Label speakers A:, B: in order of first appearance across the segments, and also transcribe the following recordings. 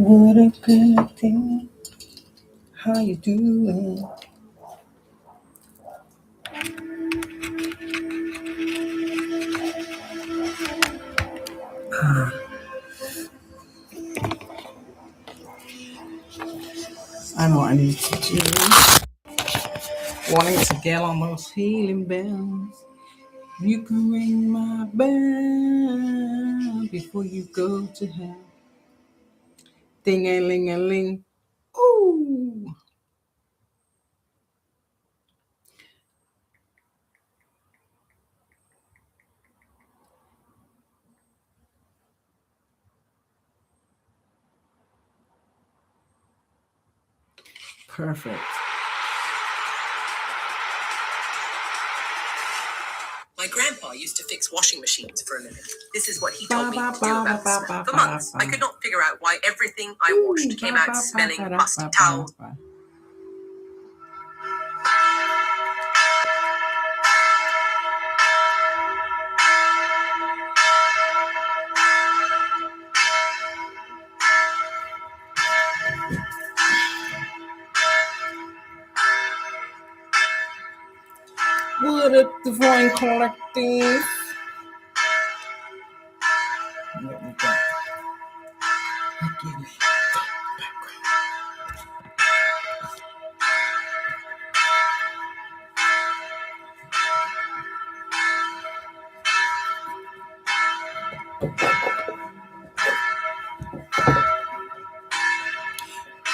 A: What a good thing. How you doing? I know what I need to do. Wanting to get on those healing bells. You can ring my bell before you go to hell. Ding-a-ling-a-ling. Ooh. Perfect.
B: My grandpa used to fix washing machines for a living. This is what he told me to do about the smell. For months, I could not figure out why everything I washed came out smelling musty towels.
A: What a divine collective. Let me go. Give me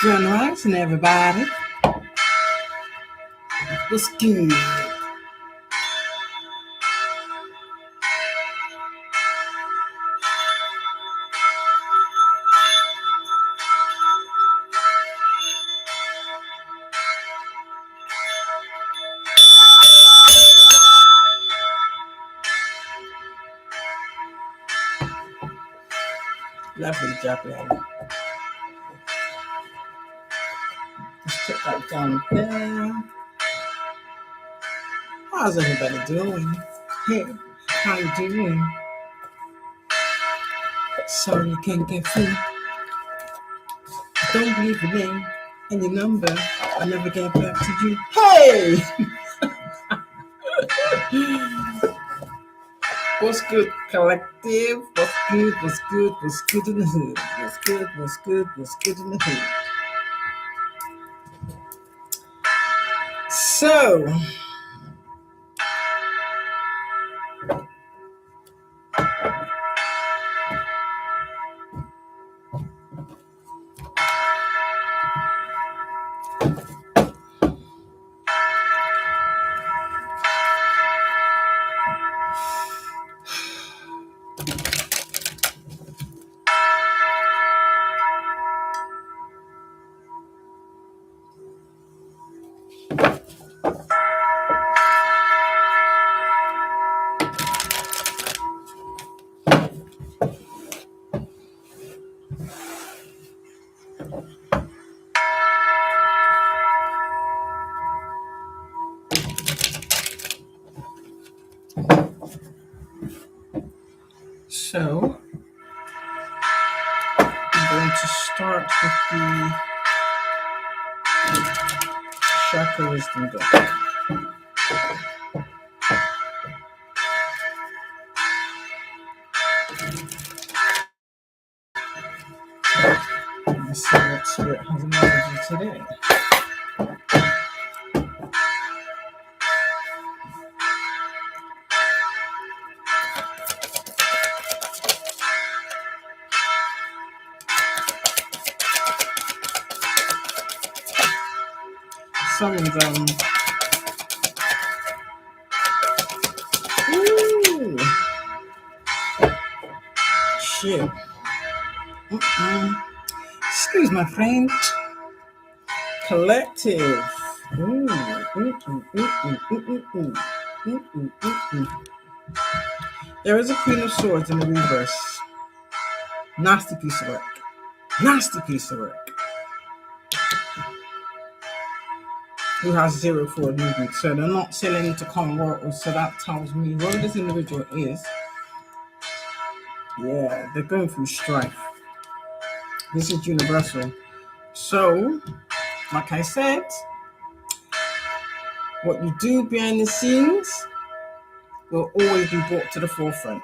A: Grand Rising, everybody. What's good? Lovely job, y'all. Just put that down there. How's everybody doing? Hey, how you doing? Sorry you can't get through. Don't leave your name and your number. I'll never get back to you. Hey! What's good, collective? What's good? What's good? What's good in the hood? What's good? What's good? What's good in the hood? So, I'm going to start with the chakra wisdom deck. Let's see what spirit has in mind today. Someone's ooh, shit. Excuse my friend. Collective. There is a Queen of Swords in the reverse. Nasty piece of work. Nasty piece of work. Who has 0 forward movement. So they're not selling to come work. So that tells me whoever this individual is, yeah, they're going through strife. This is universal. So, like I said, what you do behind the scenes will always be brought to the forefront.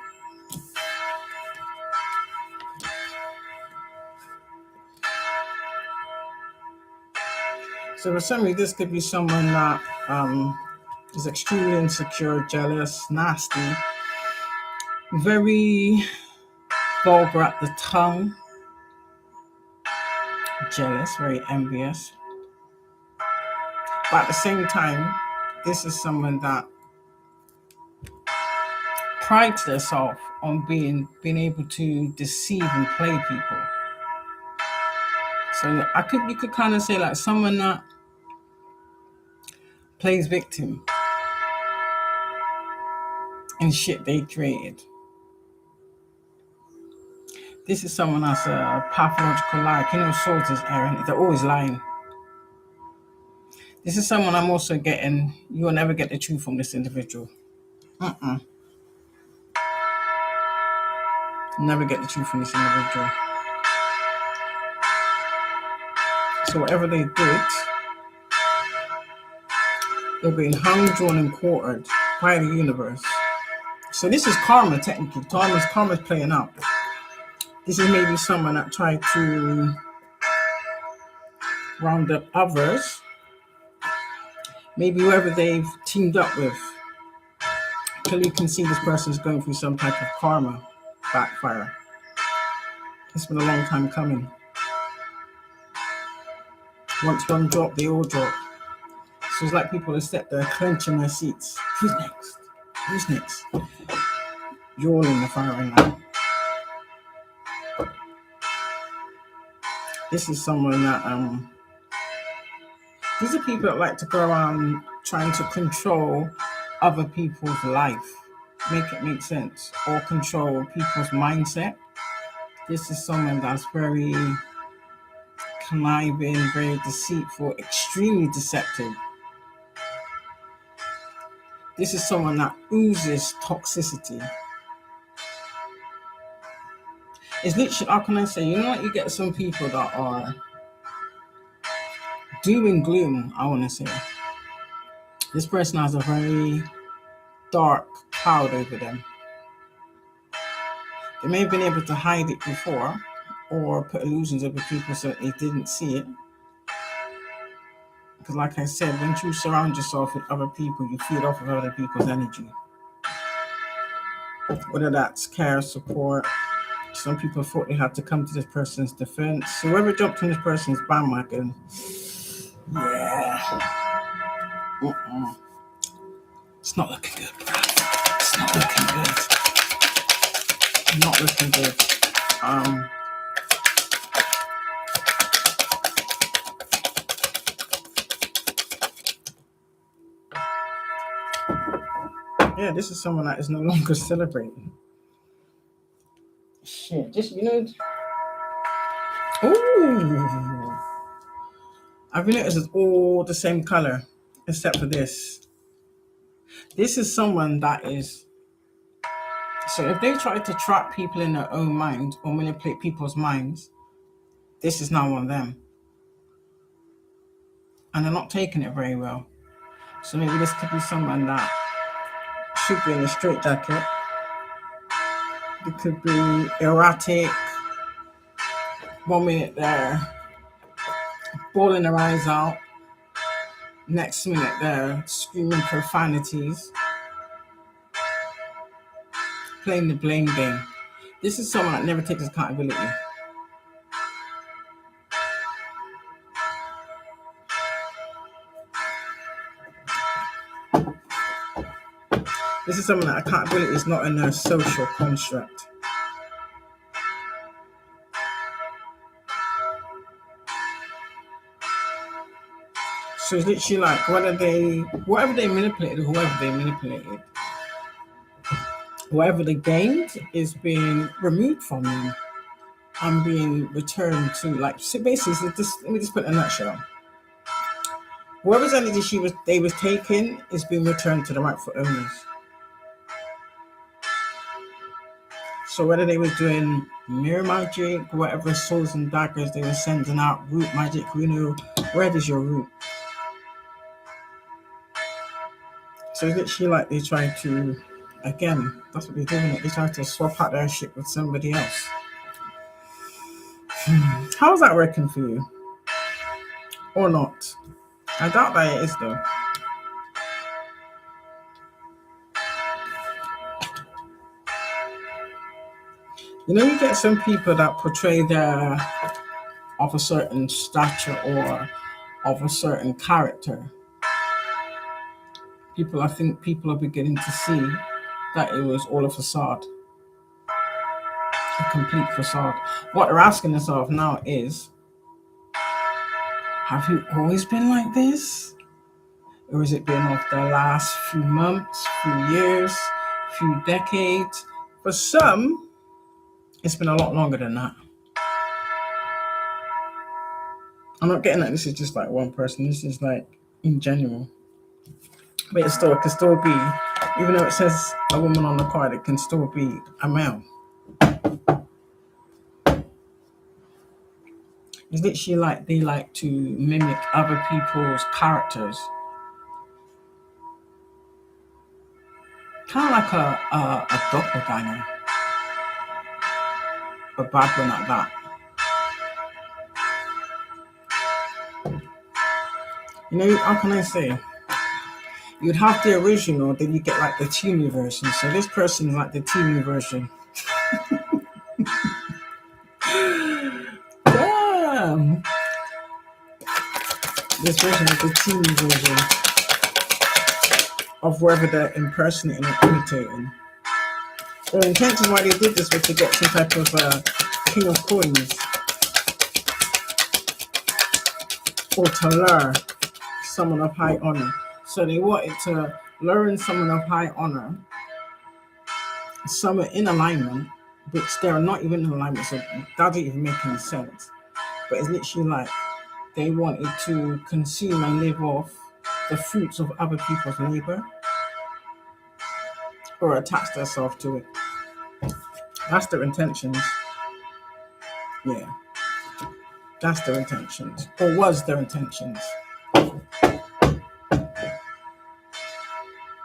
A: So for some reason, this could be someone that is extremely insecure, jealous, nasty, very vulgar at the tongue, jealous, very envious. But at the same time, this is someone that prides themselves on being able to deceive and play people. So you could kind of say like someone that plays victim in shit they created. This is someone that's a pathological liar. You know, swords is errant. They're always lying. This is someone I'm also getting. You will never get the truth from this individual. Never get the truth from this individual. So whatever they did, they're being hung, drawn, and quartered by the universe. So this is karma, technically. Karma's playing out. This is maybe someone that tried to round up others. Maybe whoever they've teamed up with. Until you can see this person is going through some type of karma backfire. It's been a long time coming. Once one drop, they all drop. So it's like people are sat there clenching their seats. Who's next? Who's next? You're all in the firing line. This is someone that these are people that like to go around trying to control other people's life, make it make sense, or control people's mindset. This is someone that's very conniving, very deceitful, extremely deceptive. This is someone that oozes toxicity. It's literally, how can I say, you know what, you get some people that are doom and gloom, I want to say. This person has a very dark cloud over them. They may have been able to hide it before or put illusions over people so that they didn't see it. Because like I said, when you surround yourself with other people, you feed off of other people's energy. Whether that's care, support. Some people thought they had to come to this person's defense. So whoever jumped on this person's bandwagon, yeah. It's not looking good, bro. It's not looking good. Not looking good. Yeah, this is someone that is no longer celebrating. Shit, just, you know. Ooh. I've noticed it's all the same color, except for this. This is someone that is. So if they try to trap people in their own mind or manipulate people's minds, this is now on them. And they're not taking it very well. So maybe this could be someone that should be in a straitjacket. It could be erratic. 1 minute they're bawling their eyes out. Next minute they're screaming profanities. Playing the blame game. This is someone that never takes accountability. This is someone that accountability is not in their social construct. So it's literally like whatever they manipulated, whatever they gained is being removed from them and being returned to, like, so basically, so let me just put it in a nutshell. Whoever's energy they was taking is being returned to the rightful owners. So whether they were doing mirror magic, whatever swords and daggers they were sending out, root magic, where does your root? So it's literally like they try to, again, that's what they're doing. They try to swap out their shit with somebody else. How's that working for you? Or not? I doubt that it is though. You get some people that portray their of a certain stature or of a certain character. I think people are beginning to see that it was all a facade, a complete facade. What they're asking themselves now is, have you always been like this? Or has it been of the last few months, few years, few decades? For some, it's been a lot longer than that. I'm not getting that this is just like one person. This is like in general. But it can still be, even though it says a woman on the card, it can still be a male. It's literally like they like to mimic other people's characters. Kind of like a doppelganger. A bad one at that. How can I say? You'd have the original, then you get like the teeny version. So this person is like the teeny version. Damn. This version is the teeny version of wherever they're impersonating or imitating. The intention why they did this was to get some type of king of coins or to lure someone of high honor. So they wanted to lure someone of high honor, someone in alignment, which they're not even in alignment, so that doesn't even make any sense. But it's literally like they wanted to consume and live off the fruits of other people's labor or attach themselves to it. That's their intentions. Yeah. That's their intentions. Or was their intentions.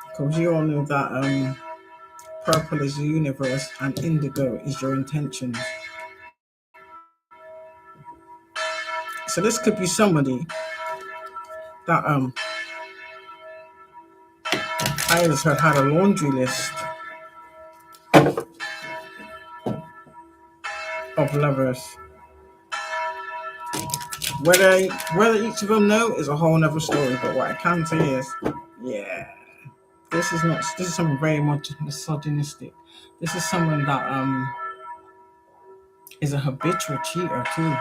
A: Because you all know that purple is the universe and indigo is your intentions. So this could be somebody that I just heard had a laundry list of lovers. Whether each of them know is a whole nother story, but what I can say is, yeah, this is someone very much misogynistic. This is someone that is a habitual cheater too.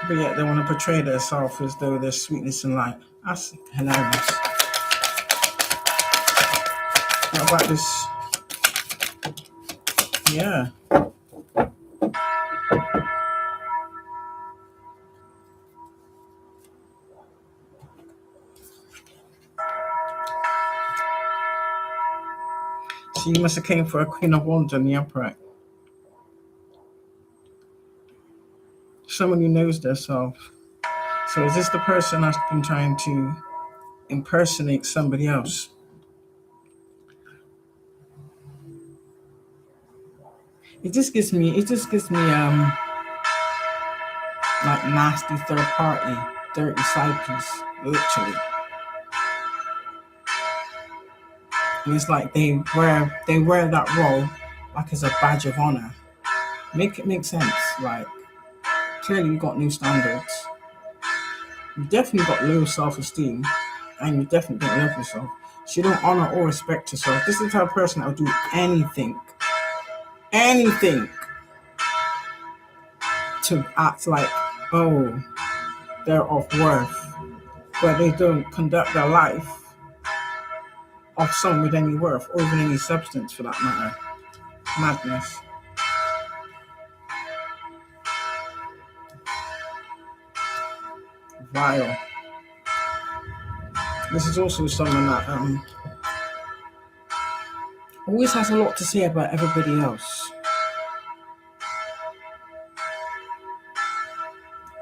A: But yet they want to portray themselves as though there's sweetness in life. That's hilarious. What about this? Yeah. So you must have came for a Queen of Wands on the upright. Someone who knows themselves. So is this the person that's been trying to impersonate somebody else? It just gives me like nasty third party, dirty side piece, literally. And it's like they wear that role like as a badge of honor. Make it make sense. Like clearly you got new standards. You definitely got low self-esteem, and you definitely don't love yourself. So you don't honor or respect yourself. This is the type of person that will do anything to act like, oh, they're of worth, but they don't conduct their life of someone with any worth or even any substance for that matter. Madness. Vile. This is also someone that always has a lot to say about everybody else.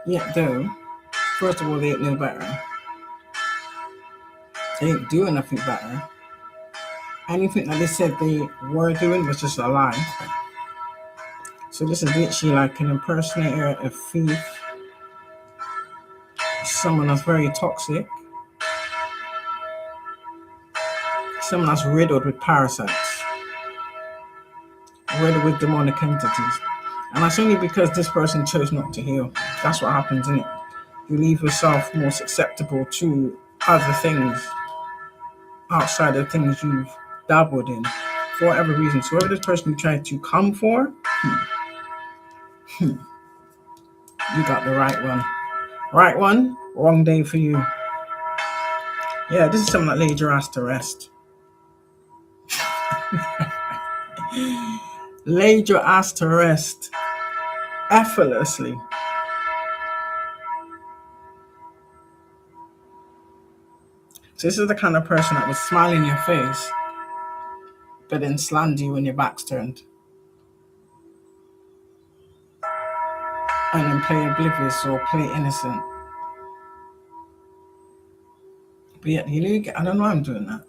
A: Yet though, first of all, they ain't no better. They ain't doing nothing better. Anything that they said they were doing was just a lie. So this is literally like an impersonator, a thief, someone that's very toxic, someone that's riddled with parasites, riddled with demonic entities. And that's only because this person chose not to heal. That's what happens, isn't it? You leave yourself more susceptible to other things outside of things you've dabbled in for whatever reason. So whatever this person you tried to come for, you got the right one. Right one, wrong day for you. Yeah, this is something that laid your ass to rest. Laid your ass to rest effortlessly. So this is the kind of person that would smile in your face, but then slander you when your back's turned. And then play oblivious or play innocent. But yet, I don't know why I'm doing that.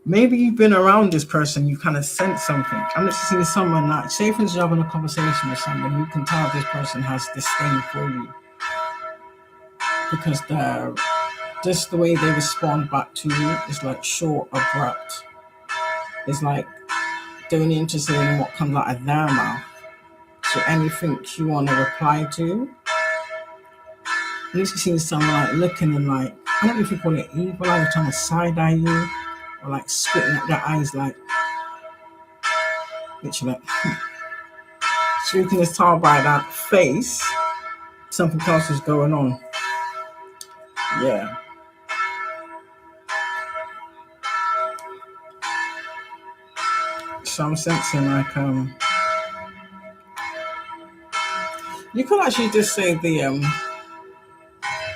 A: Maybe you've been around this person, you kind of sense something. I'm just seeing someone that, say for instance, you're having a conversation with someone, you can tell this person has disdain for you. Because just the way they respond back to you is like short, abrupt. It's like they're only interested in what comes out of their mouth. So anything you want to reply to, at least you see someone like looking and like, I don't know if you call it evil, like trying to side eye you, or like spitting at their eyes, like literally. So you can just tell by that face, something else is going on. Yeah. So I'm sensing like you could actually just say the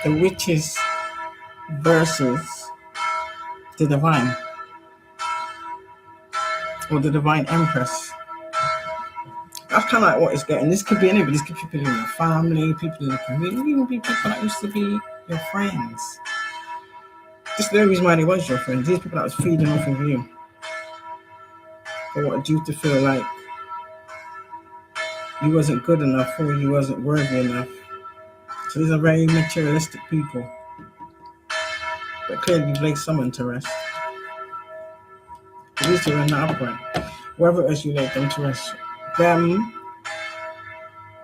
A: witches versus the divine, or the divine empress. That's kind of like what it's getting. This could be anybody. This could be people in your family, people in the community, even be people that used to be your friends. Just the reason why they was your friends. These people that was feeding off of you. They wanted you to feel like you wasn't good enough or you wasn't worthy enough. So these are very materialistic people. But clearly you've laid someone to rest. At least you're in that upright. Wherever it is you laid them to rest. Them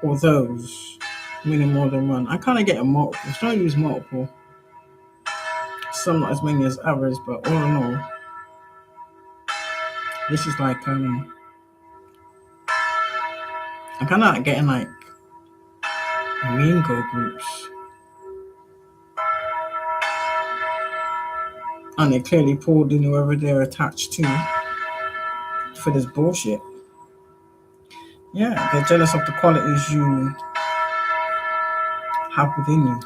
A: or those. Meaning more than one. I kind of get a multiple. So I use multiple. Some not as many as others, but all in all, this is like I'm kind of like getting like mean girl groups, and they clearly pulled in whoever they're attached to for this bullshit. Yeah, they're jealous of the qualities you have within you.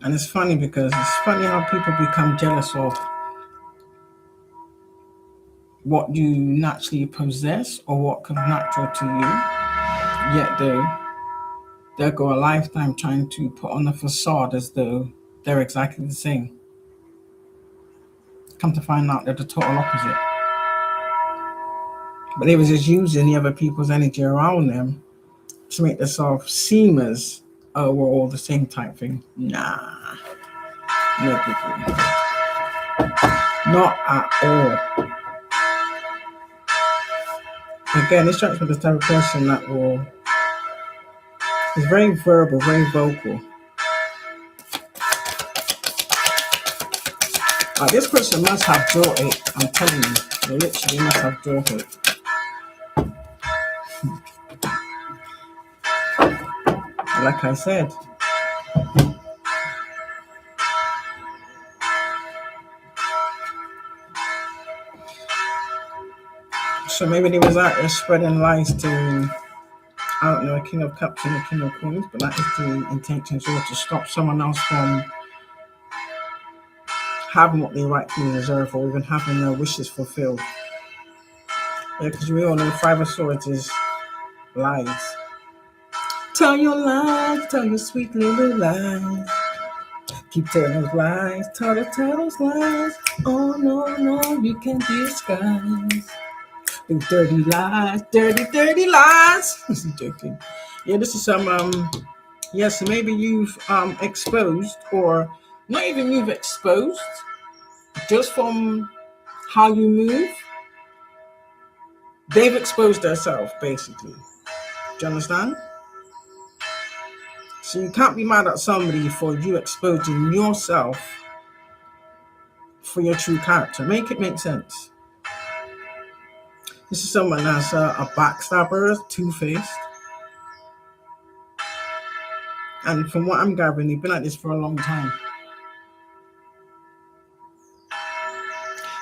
A: And it's funny because it's funny how people become jealous of what you naturally possess or what comes natural to you. Yet they'll go a lifetime trying to put on a facade as though they're exactly the same. Come to find out they're the total opposite. But they was just using the other people's energy around them to make themselves seem as, oh, we're all the same type thing. Nah. No, people. Not at all. Again, this strikes me as the type of person that is very verbal, very vocal. This person must have jaw ache, I'm telling you. They literally must have jaw ache. Like I said. So maybe they was out there spreading lies to, I don't know, a king of cups and a king of coins, but that is the intention, so to stop someone else from having what they rightfully deserve or even having their wishes fulfilled. Yeah, because we all know 5 of Swords is lies. Tell your lies, tell your sweet little lies. Keep telling those lies, tell those lies. Oh no, you can't disguise. Do dirty lies, dirty lies. I'm joking. Yeah, this is some so maybe you've exposed, or not even you've exposed, just from how you move, they've exposed themselves basically. Do you understand? So you can't be mad at somebody for you exposing yourself for your true character. Make it make sense. This is someone that's a backstabber, two-faced. And from what I'm gathering, they've been at this for a long time.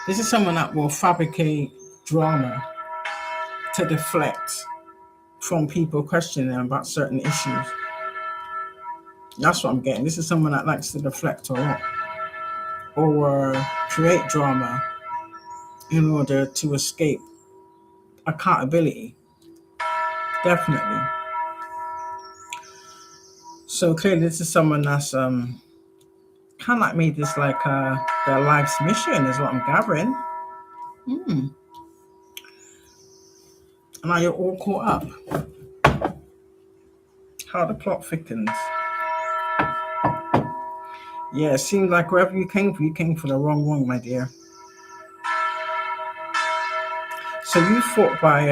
A: This is someone that will fabricate drama to deflect from people questioning them about certain issues. That's what I'm getting. This is someone that likes to deflect a lot or create drama in order to escape accountability. Definitely. So clearly this is someone that's kind of like made this like their life's mission is what I'm gathering. And now you're all caught up. How the plot thickens. Yeah, it seems like wherever you came for the wrong one, my dear. So you fought by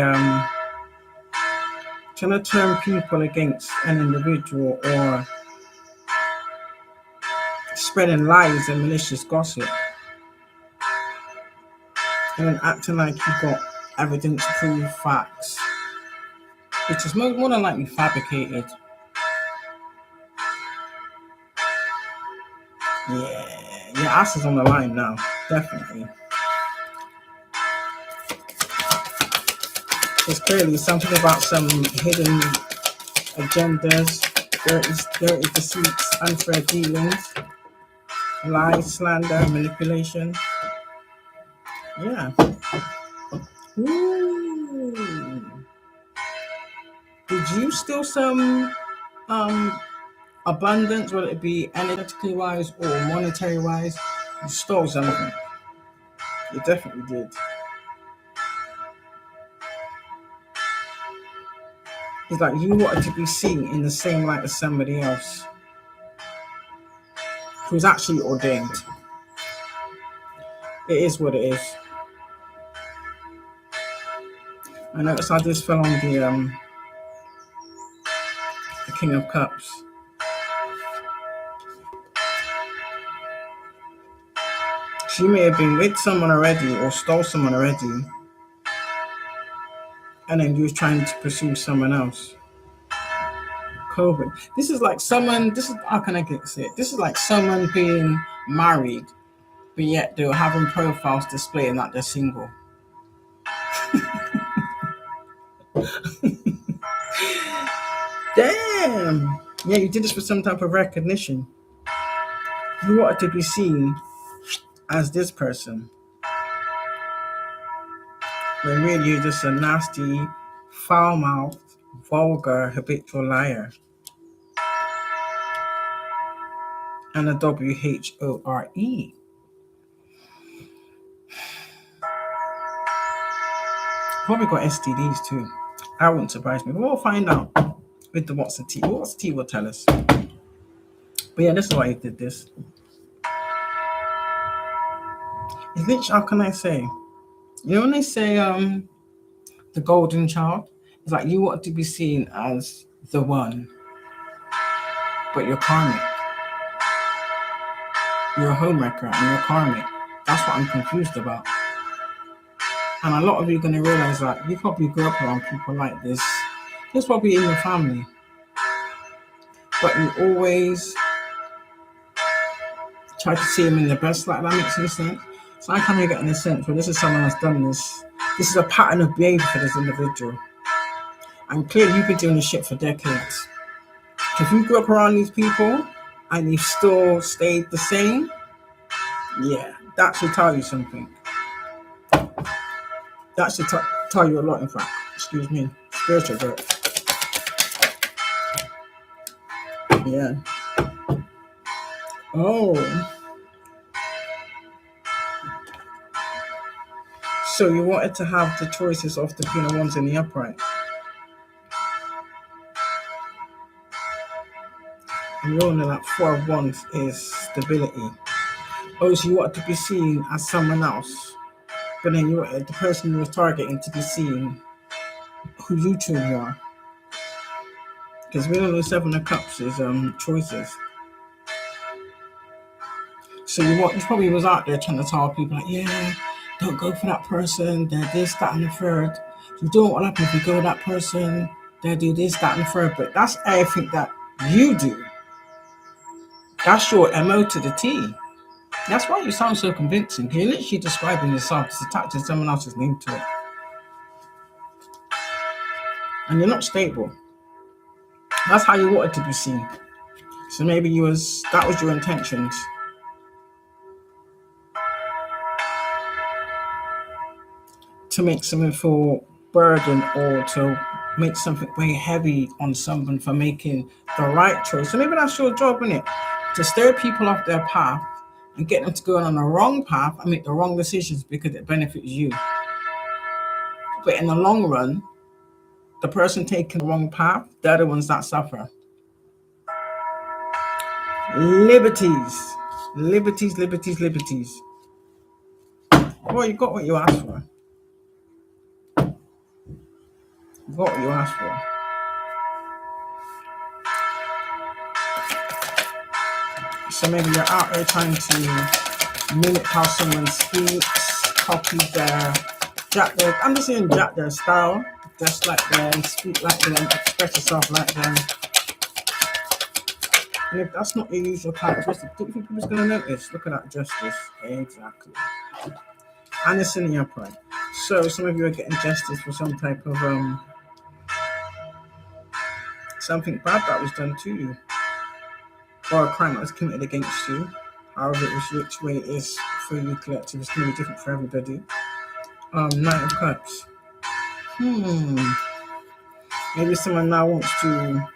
A: trying to turn people against an individual or spreading lies and malicious gossip, and then acting like you got evidence, proof, facts, which is more than likely fabricated. Yeah, your ass is on the line now, definitely. It's clearly something about some hidden agendas, dirty deceits, unfair dealings, lies, slander, manipulation. Yeah. Ooh. Did you steal some abundance, whether it be energetically wise or monetary wise? You stole something. You definitely did. It's like you wanted to be seen in the same light as somebody else who's actually ordained. It is what it is. I noticed I just fell on the King of Cups. She may have been with someone already or stole someone already, and then you was trying to pursue someone else. COVID. This is like someone, how can I get it? This is like someone being married, but yet they're having profiles displaying that they're single. Damn. Yeah, you did this for some type of recognition. You wanted to be seen as this person, when really you're just a nasty, foul-mouthed, vulgar, habitual liar. And a WHORE. Probably got STDs too. That wouldn't surprise me. We'll find out with the What's the Tea. What's the Tea will tell us. But yeah, this is why he did this. It's literally, how can I say? You know when they say the golden child? It's like you want to be seen as the one, but you're karmic. You're a homewrecker and you're karmic. That's what I'm confused about. And a lot of you are going to realize that you probably grew up around people like this. It's probably in your family. But you always try to see them in the best light. That makes any sense. So I kind of get in the sense where this is someone that's done this. This is a pattern of behavior for this individual. And clearly you've been doing this shit for decades. If you grew up around these people and you've still stayed the same, Yeah, that should tell you something. That should tell you a lot, in fact. Excuse me. Spiritual growth. Yeah. Oh. So you wanted to have the choices of the Pina ones in the upright. And you all know that 4 of Wands is stability. Oh, so you wanted to be seen as someone else. But then you wanted the person you were targeting to be seen who you truly are. Because we don't know 7 of Cups is choices. So you probably was out there trying to tell people like, yeah, don't go for that person, they're this, that, and the third. You don't want to happen if you go with that person, they'll do this, that, and the third. But that's everything that you do. That's your MO to the T. That's why you sound so convincing. You're literally describing yourself, just attaching someone else's name to it. And you're not stable. That's how you wanted to be seen. So maybe that was your intentions. To make something feel burden or to make something very heavy on someone for making the right choice. So maybe that's your job, isn't it? To steer people off their path and get them to go on the wrong path and make the wrong decisions because it benefits you. But in the long run, the person taking the wrong path, they're the ones that suffer. Liberties. Liberties, liberties, liberties. Well, you got what you asked for. You got what you asked for. So maybe you're out there trying to mimic how someone speaks, copy I'm just saying jack their style, dress like them, speak like them, express yourself like them. And if that's not your usual characteristic, do you think people's going to notice? Look at that justice. Exactly. And it's in the upright. So some of you are getting justice for some type of something bad that was done to you, or a crime that was committed against you. However, which way it is for you collective, it's going to be different for everybody. Knight of Cups. Maybe someone now wants to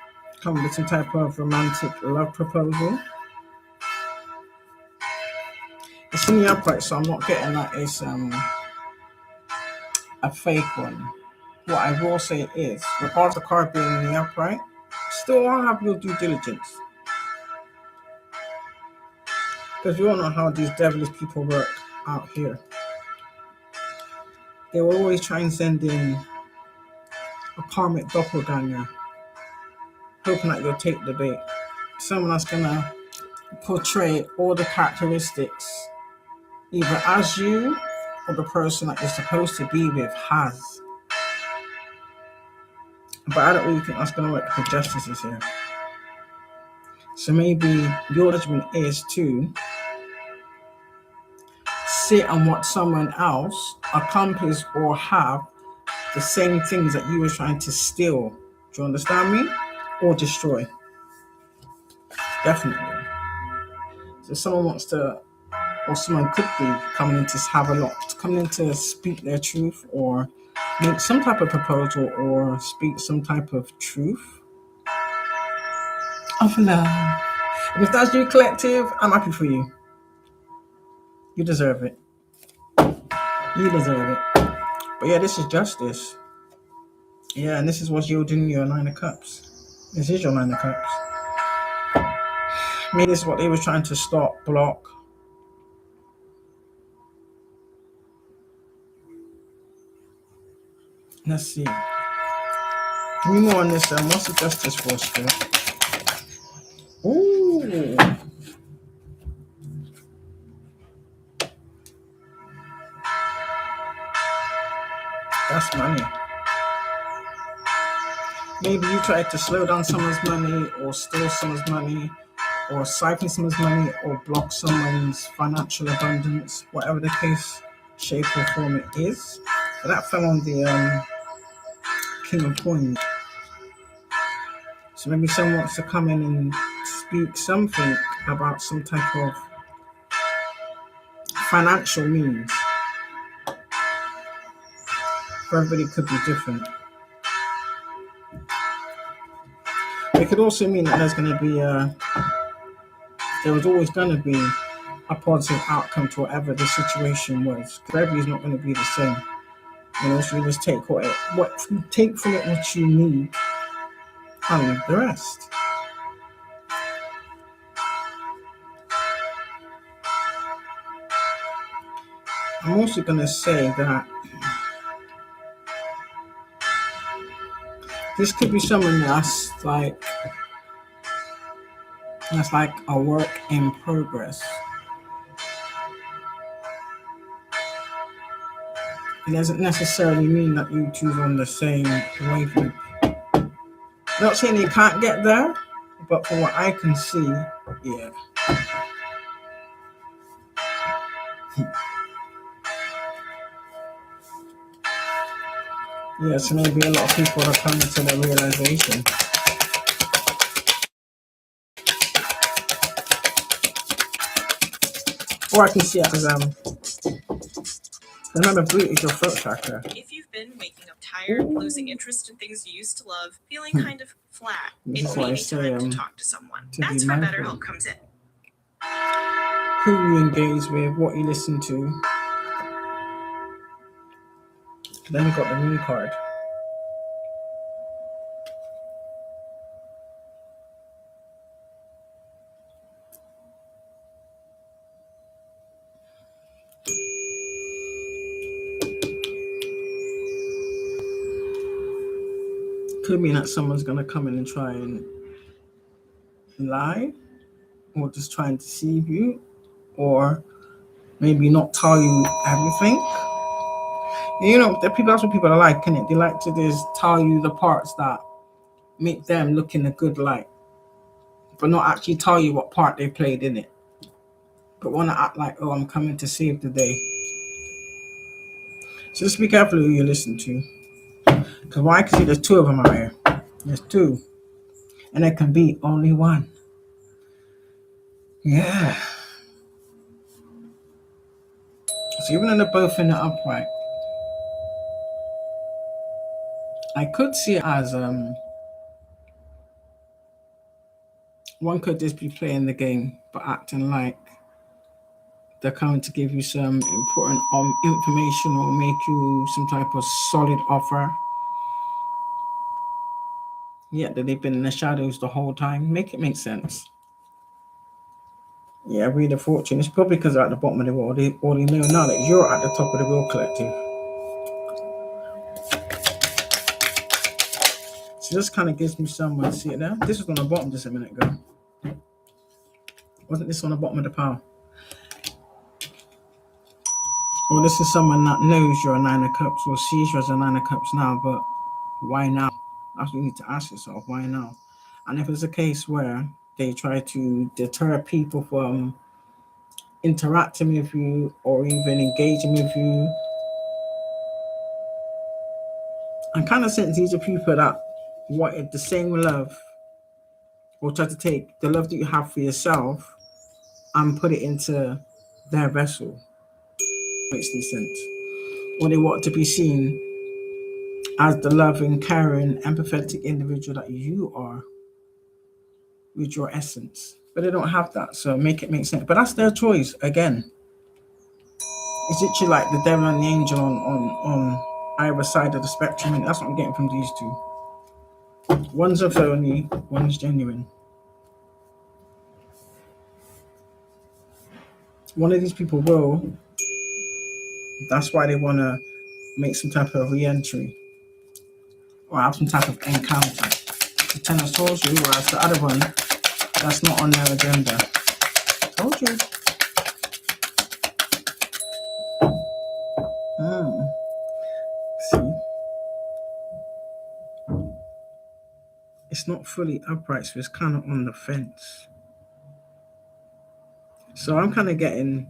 A: come with some type of romantic love proposal. It's in the upright, so I'm not getting that it's a fake one. What I will say is, regardless of the card being in the upright, still I'll have your due diligence. Because we all know how these devilish people work out here. They will always try and send in a karmic doppelganger, hoping that you'll take the bait. Someone that's gonna portray all the characteristics either as you or the person that you're supposed to be with has. But I don't really think that's gonna work because justice is here. So maybe your judgment is to sit and watch someone else accomplish or have the same things that you were trying to steal. Do you understand me? Or destroy. Definitely. So someone wants to, or someone could be coming in to have a lot, coming in to speak their truth or make some type of proposal or speak some type of truth of love. And if that's you, collective, I'm happy for you. You deserve it. You deserve it. But yeah, this is justice. Yeah, and this is what's yielding your 9 of Cups. This is your 9 of Cups. Maybe this is what they were trying to stop, block. Let's see. Give me more on this. What's the justice for still? Ooh. That's money. Maybe you tried to slow down someone's money or steal someone's money or siphon someone's money or block someone's financial abundance, whatever the case, shape or form it is. So that fell on the King of Coins. So maybe someone wants to come in and speak something about some type of financial means. For everybody could be different. It could also mean that there was always going to be a positive outcome to whatever the situation was. Because everybody's not going to be the same. So you just take take from it what you need and leave the rest. I'm also going to say that this could be someone that's like a work in progress. It doesn't necessarily mean that you two are on the same wavelength. Not saying you can't get there, but from what I can see, yeah. Yeah, so maybe a lot of people are coming to the realization. Or I can see it as remember, Blue is your throat chakra.
B: If you've been waking up tired, losing interest in things you used to love, feeling kind of flat,
A: This
B: it's
A: is why I
B: maybe
A: say,
B: time to talk to someone.
A: to
B: That's
A: be
B: where
A: mindful.
B: BetterHelp comes in.
A: Who you engage with, what you listen to. Then we got the moon card. Could mean that someone's going to come in and try and lie, or just try and deceive you, or maybe not tell you everything. That's what people are like, isn't it? They like to just tell you the parts that make them look in a good light, but not actually tell you what part they played in it. But want to act like, oh, I'm coming to save the day. So just be careful who you listen to. Because why? Because there's two of them out here. There's two. And there can be only one. Yeah. So even though they're both in the upright, I could see it as one could just be playing the game but acting like they're coming to give you some important information or make you some type of solid offer. Yeah, that they've been in the shadows the whole time. Make it make sense. Yeah, read the fortune. It's probably because they're at the bottom of the world. They already know now that you're at the top of the real collective. So this kind of gives me someone. See it there? This was on the bottom just a minute ago. Wasn't this on the bottom of the pile? Well, this is someone that knows you're a Nine of Cups or sees you as a Nine of Cups now, but why now? That's what you need to ask yourself. Why now? And if it's a case where they try to deter people from interacting with you or even engaging with you, I kind of sense these are people that wanted the same love or try to take the love that you have for yourself and put it into their vessel. Makes any sense. Or they want to be seen as the loving, caring, empathetic individual that you are with your essence. But they don't have that, so make it make sense. But that's their choice. Again, it's literally like the devil and the angel on either side of the spectrum, and that's what I'm getting from these two. One's a phony, one's genuine. One of these people will. That's why they want to make some type of re-entry or have some type of encounter. The Ten of Swords, whereas the other one, that's not on their agenda. Told you. See? It's not fully upright, so it's kind of on the fence. So I'm kind of getting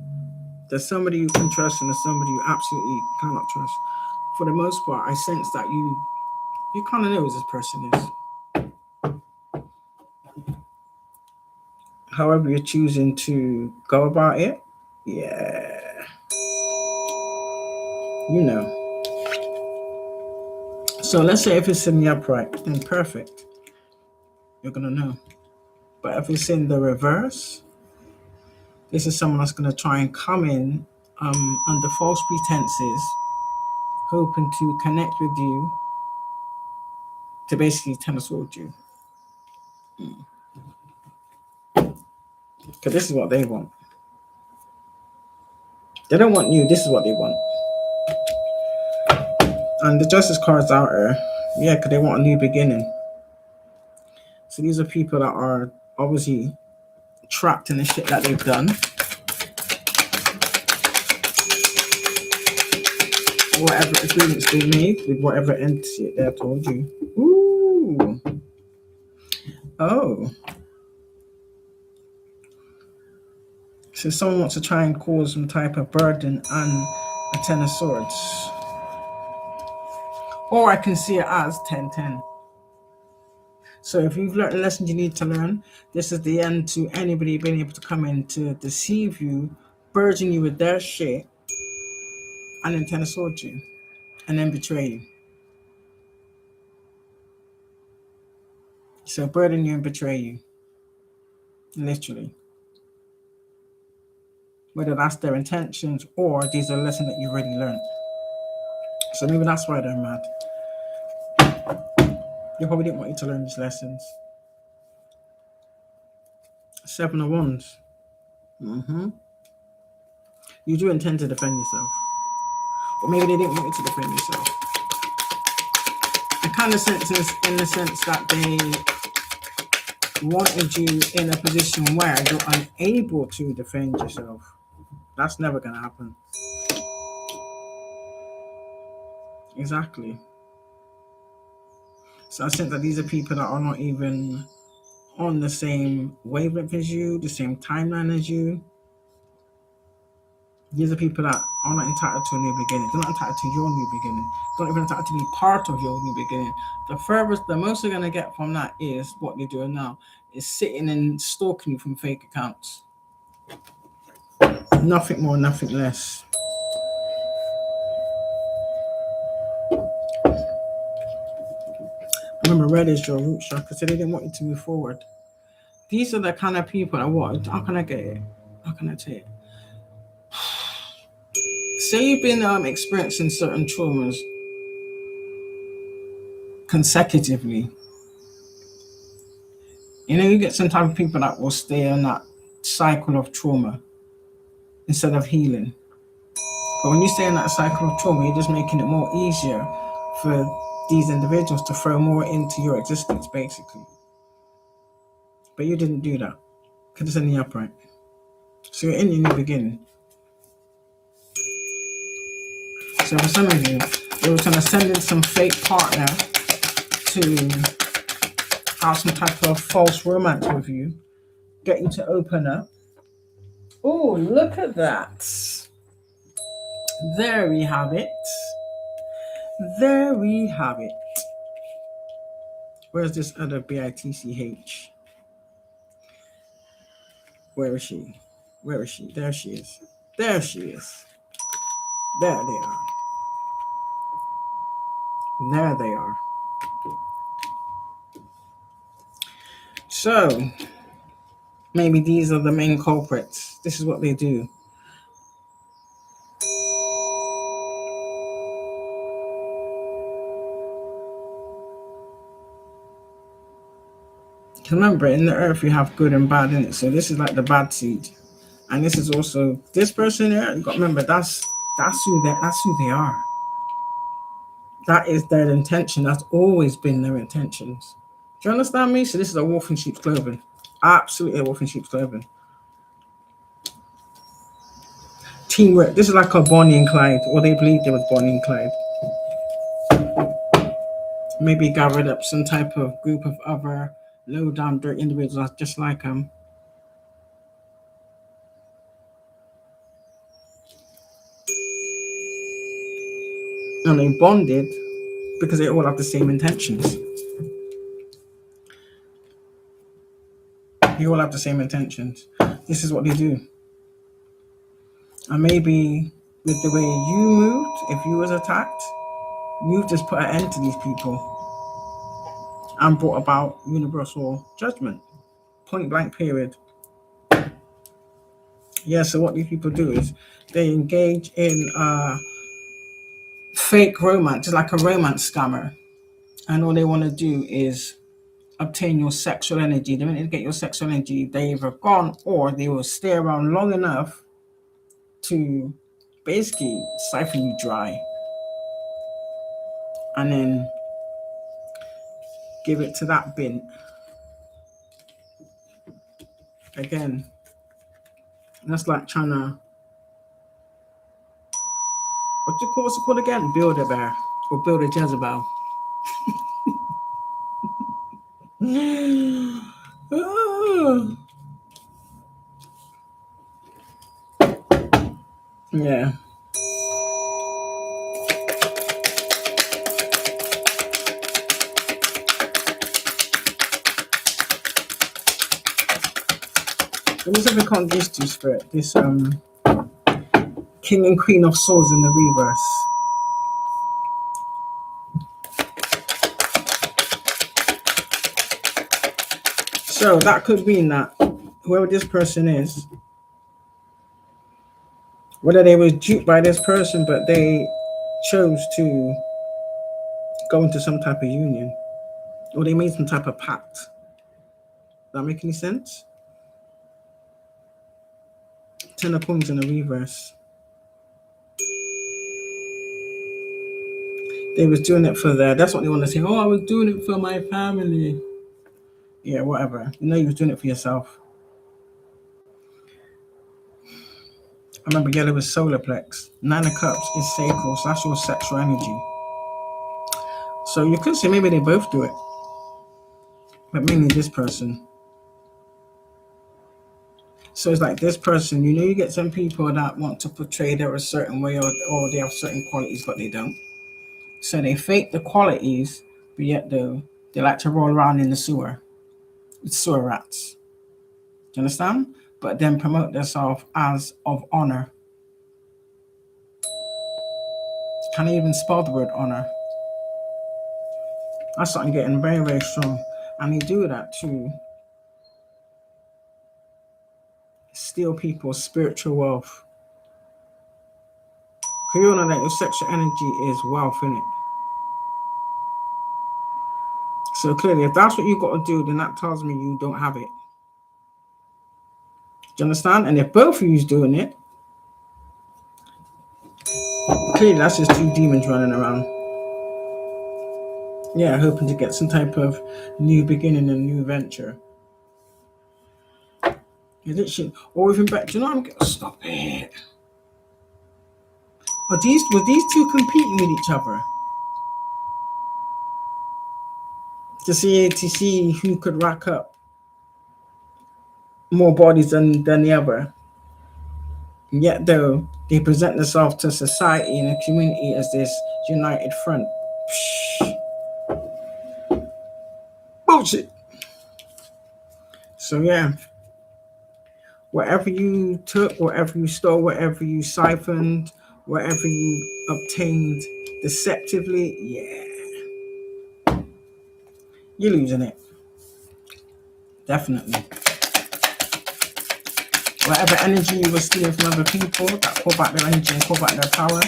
A: there's somebody you can trust and there's somebody you absolutely cannot trust. For the most part, I sense that you kind of know who this person is. However you're choosing to go about it, yeah. you know. So let's say if it's in the upright, then perfect. You're gonna know. But if it's in the reverse, this is someone that's gonna try and come in under false pretenses, hoping to connect with you to basically tennis-sword you. Because this is what they want. They don't want you, this is what they want. And the justice card's out here. Yeah, because they want a new beginning. So these are people that are obviously trapped in the shit that they've done. Whatever agreements they made with whatever entity they told you. Ooh. Oh. So someone wants to try and cause some type of burden and a Ten of Swords. Or I can see it as 10-10. So if you've learned the lessons you need to learn, this is the end to anybody being able to come in to deceive you, burden you with their shit, and then Ten of Swords you, and then betray you. So burden you and betray you. Literally. Whether that's their intentions or these are lessons that you've already learned. So maybe that's why they're mad. They probably didn't want you to learn these lessons. 7 of Wands. You do intend to defend yourself. Or maybe they didn't want you to defend yourself. I kind of sense this in the sense that they wanted you in a position where you're unable to defend yourself. That's never going to happen. Exactly. So I sense that these are people that are not even on the same wavelength as you, the same timeline as you. These are people that are not entitled to a new beginning. They're not entitled to your new beginning. They're not even entitled to be part of your new beginning. The furthest, the most they're going to get from that is what they're doing now, is sitting and stalking you from fake accounts. Nothing more, nothing less. Remember, red is your root chakra, so they didn't want you to move forward. These are the kind of people that what? How can I get it? How can I say it? Say you've been experiencing certain traumas consecutively. You know, you get some type of people that will stay in that cycle of trauma instead of healing. But when you stay in that cycle of trauma, you're just making it more easier for these individuals to throw more into your existence, basically. But you didn't do that because it's in the upright. So you're in your new beginning. So for some of you, they were trying to send in some fake partner to have some type of false romance with you, get you to open up. Oh, look at that. There we have it. There we have it. Where's this other bitch? Where is she? Where is she? There she is. There she is. There they are. There they are. So, maybe these are the main culprits. This is what they do. Remember, in the earth you have good and bad in it. So this is like the bad seed. And this is also this person here. You got to remember that's who they are. That is their intention. That's always been their intentions. Do you understand me? So this is a wolf in sheep's clothing. Absolutely a wolf in sheep's clothing. Teamwork. This is like a Bonnie and Clyde, or they believed it was Bonnie and Clyde. Maybe gathered up some type of group of other low down dirt individuals just like them. And they bonded because they all have the same intentions. You all have the same intentions. This is what they do. And maybe with the way you moved if you was attacked, you've just put an end to these people and brought about universal judgment. Point blank period. Yeah, so what these people do is they engage in fake romance, just like a romance scammer. And all they want to do is obtain your sexual energy. The minute they get your sexual energy, they either gone or they will stay around long enough to basically siphon you dry and then give it to that bin. Again, that's like trying to, what's it called again? Build a bear or build a Jezebel. Yeah. Let me see if we can't these two spirit. This King and Queen of Swords in the reverse. So that could mean that whoever this person is, whether they were duped by this person, but they chose to go into some type of union, or they made some type of pact. Does that make any sense? Ten of Coins in the reverse. They was doing it for that's what they want to say. Oh, I was doing it for my family. Yeah, whatever. You know you was doing it for yourself. I remember yellow was solar plex. Nine of Cups is sacral, so that's your sexual energy. So you could say maybe they both do it, but mainly this person. So it's like this person, you get some people that want to portray they're a certain way or they have certain qualities, but they don't. So they fake the qualities, but yet they like to roll around in the sewer. It's sewer rats. Do you understand? But then promote themselves as of honor. Can I even spell the word honor? That's something getting very, very strong. And they do that to steal people's spiritual wealth. Because you all know that your sexual energy is wealth, innit? So clearly, if that's what you got to do, then that tells me you don't have it. Do you understand? And if both of you's doing it, clearly that's just two demons running around. Yeah, hoping to get some type of new beginning and new venture. Or even better, do you know I'm getting stop it. Were these two competing with each other? To see who could rack up more bodies than the other. And yet though they present themselves to society and the community as this united front. Bullshit. So yeah. Whatever you took, whatever you stole, whatever you siphoned, whatever you obtained deceptively, yeah. You're losing it. Definitely. Whatever energy you were stealing from other people, that call back their energy and call back their power.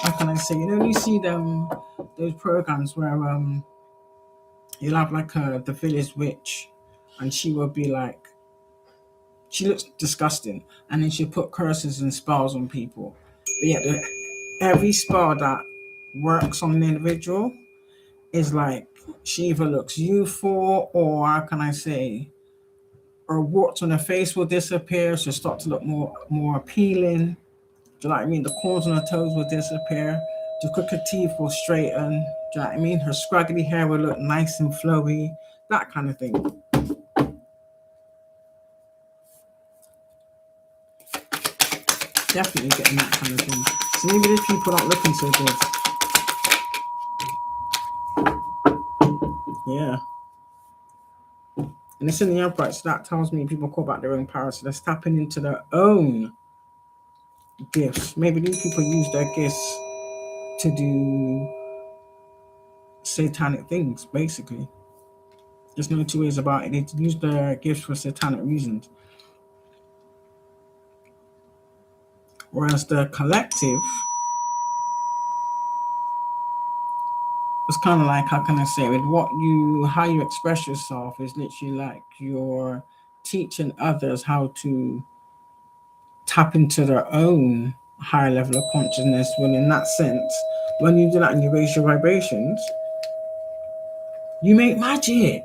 A: How can I say? You see those programs where you'll have like the village witch, and she will be like, she looks disgusting, and then she'll put curses and spells on people. But yet, every spell that works on an individual is like she either looks youthful or how can I say, her warts on her face will disappear, so start to look more appealing. Do you know what I mean? The corners on her toes will disappear. The crooked teeth will straighten. Do you know what I mean? Her scraggly hair will look nice and flowy. That kind of thing. Definitely getting that kind of thing. So maybe these people aren't looking so good. Yeah. And it's in the upright, so that tells me people call back their own power. So they're tapping into their own gifts. Maybe these people use their gifts to do satanic things, basically. There's no two ways about it. They use their gifts for satanic reasons. Whereas the collective is kind of like, how can I say, with how you express yourself is literally like you're teaching others how to tap into their own higher level of consciousness. When in that sense, when you do that and you raise your vibrations, you make magic.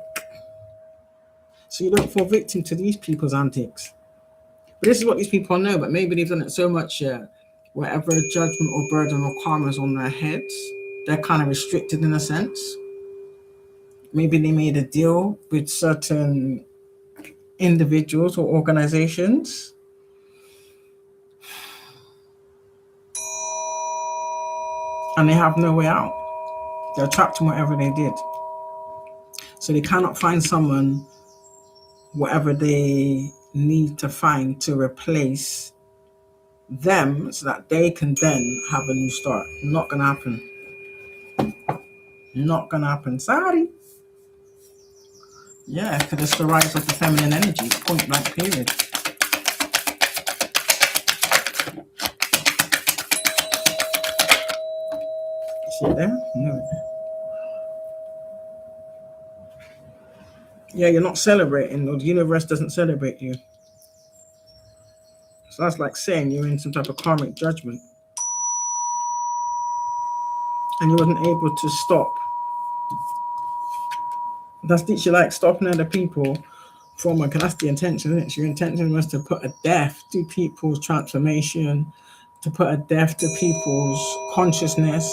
A: So you don't fall victim to these people's antics. But this is what these people know, but maybe they've done it so much, whatever judgment or burden or karma is on their heads, they're kind of restricted in a sense. Maybe they made a deal with certain individuals or organizations. And they have no way out. They're trapped in whatever they did. So they cannot find someone, whatever they need to find to replace them so that they can then have a new start. Not gonna happen. Not gonna happen. Sorry. Yeah, because it's the rise of the feminine energy, point blank period. See it there? No. Yeah, you're not celebrating, or the universe doesn't celebrate you. So that's like saying you're in some type of karmic judgment. And you wasn't able to stop. That's literally like stopping other people from, because that's the intention, isn't it? So your intention was to put a death to people's transformation, to put a death to people's consciousness,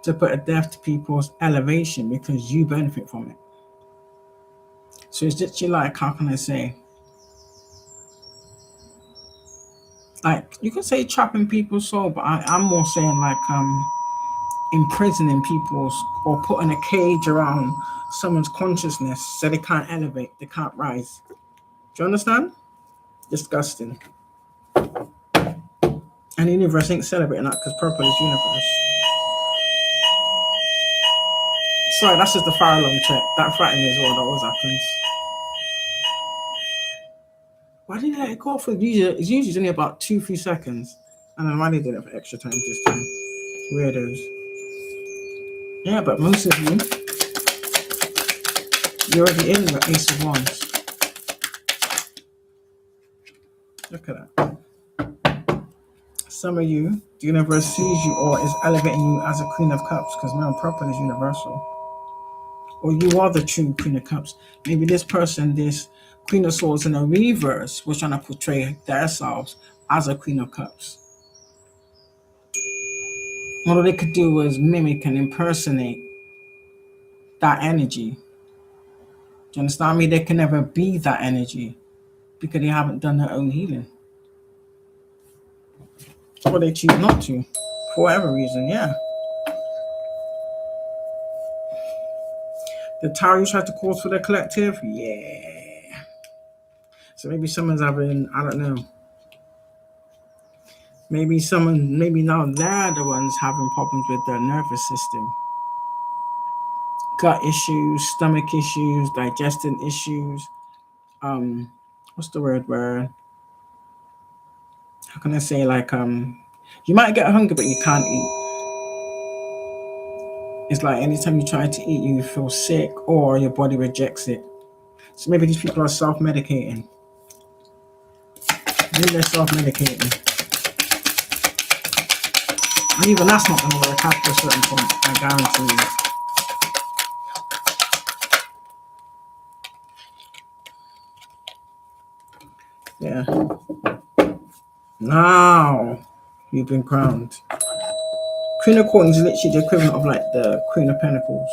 A: to put a death to people's elevation because you benefit from it. So it's literally like, how can I say? Like, you could say trapping people's soul, but I'm more saying like imprisoning people's, or putting a cage around someone's consciousness so they can't elevate, they can't rise. Do you understand? Disgusting. And the universe ain't celebrating that because purple is universe. Sorry, that's just the fire alarm check. That frightened me as well. That always happens. Why did you let it go for? It's usually only about 2-3 seconds. And then why they did it for extra time this time? Weirdos. Yeah, but most of you, you're already in the Ace of Wands. Look at that. Some of you, the universe sees you or is elevating you as a Queen of Cups, because now purple is universal. Or you are the true Queen of Cups. Maybe this person, this Queen of Swords in a reverse, was trying to portray themselves as a Queen of Cups. All they could do was mimic and impersonate that energy. Do you understand me? They can never be that energy because they haven't done their own healing. Or they choose not to, for whatever reason, yeah. The tower you tried to cause for the collective? Yeah. So maybe someone's having, I don't know. Maybe now they're the ones having problems with their nervous system. Gut issues, stomach issues, digestion issues. What's the word where, how can I say, like, you might get hungry but you can't eat. It's like anytime you try to eat, you feel sick or your body rejects it. So maybe these people are self-medicating. Maybe they're self-medicating. And even that's not going to work after a certain point, I guarantee you. Yeah. Now you've been crowned. Queen of Coins is literally the equivalent of like the Queen of Pentacles.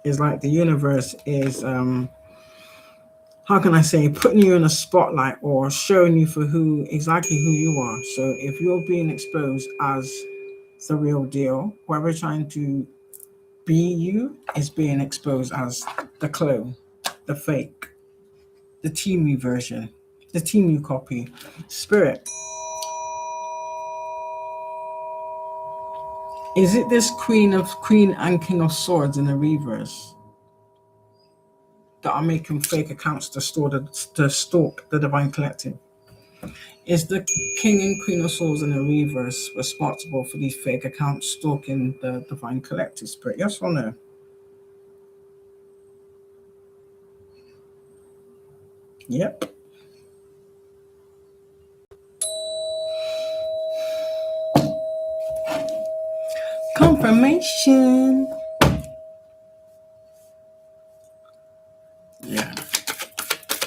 A: It's like the universe is, how can I say, putting you in a spotlight or showing you for exactly who you are. So if you're being exposed as the real deal, whoever trying to be you is being exposed as the clone, the fake, the teamy version, the team you copy. Spirit, is it this Queen and King of Swords in the reverse that are making fake accounts to stalk the Divine Collective? Is the King and Queen of Swords in the reverse responsible for these fake accounts stalking the Divine Collective, Spirit? Yes or no? Yep. Confirmation. Yeah.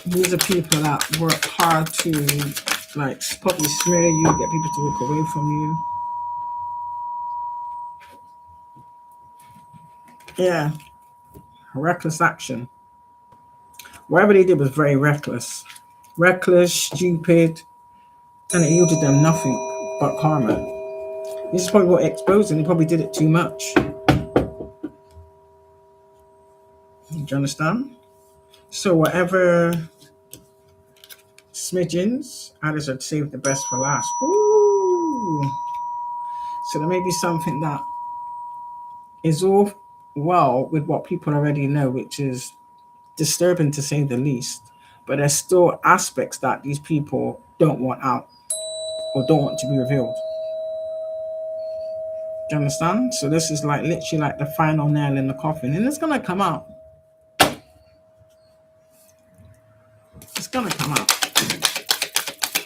A: These are people that work hard to like probably smear you, get people to walk away from you. Yeah. Reckless action. Whatever they did was very reckless. Reckless, stupid, and it yielded them nothing but karma. This is probably what exposed them. They probably did it too much. Do you understand? So whatever smidgens, I just would save the best for last. Ooh. So there may be something that is all well with what people already know, which is disturbing to say the least. But there's still aspects that these people don't want out or don't want to be revealed. Do you understand? So this is like literally like the final nail in the coffin, and it's gonna come out. It's gonna come out.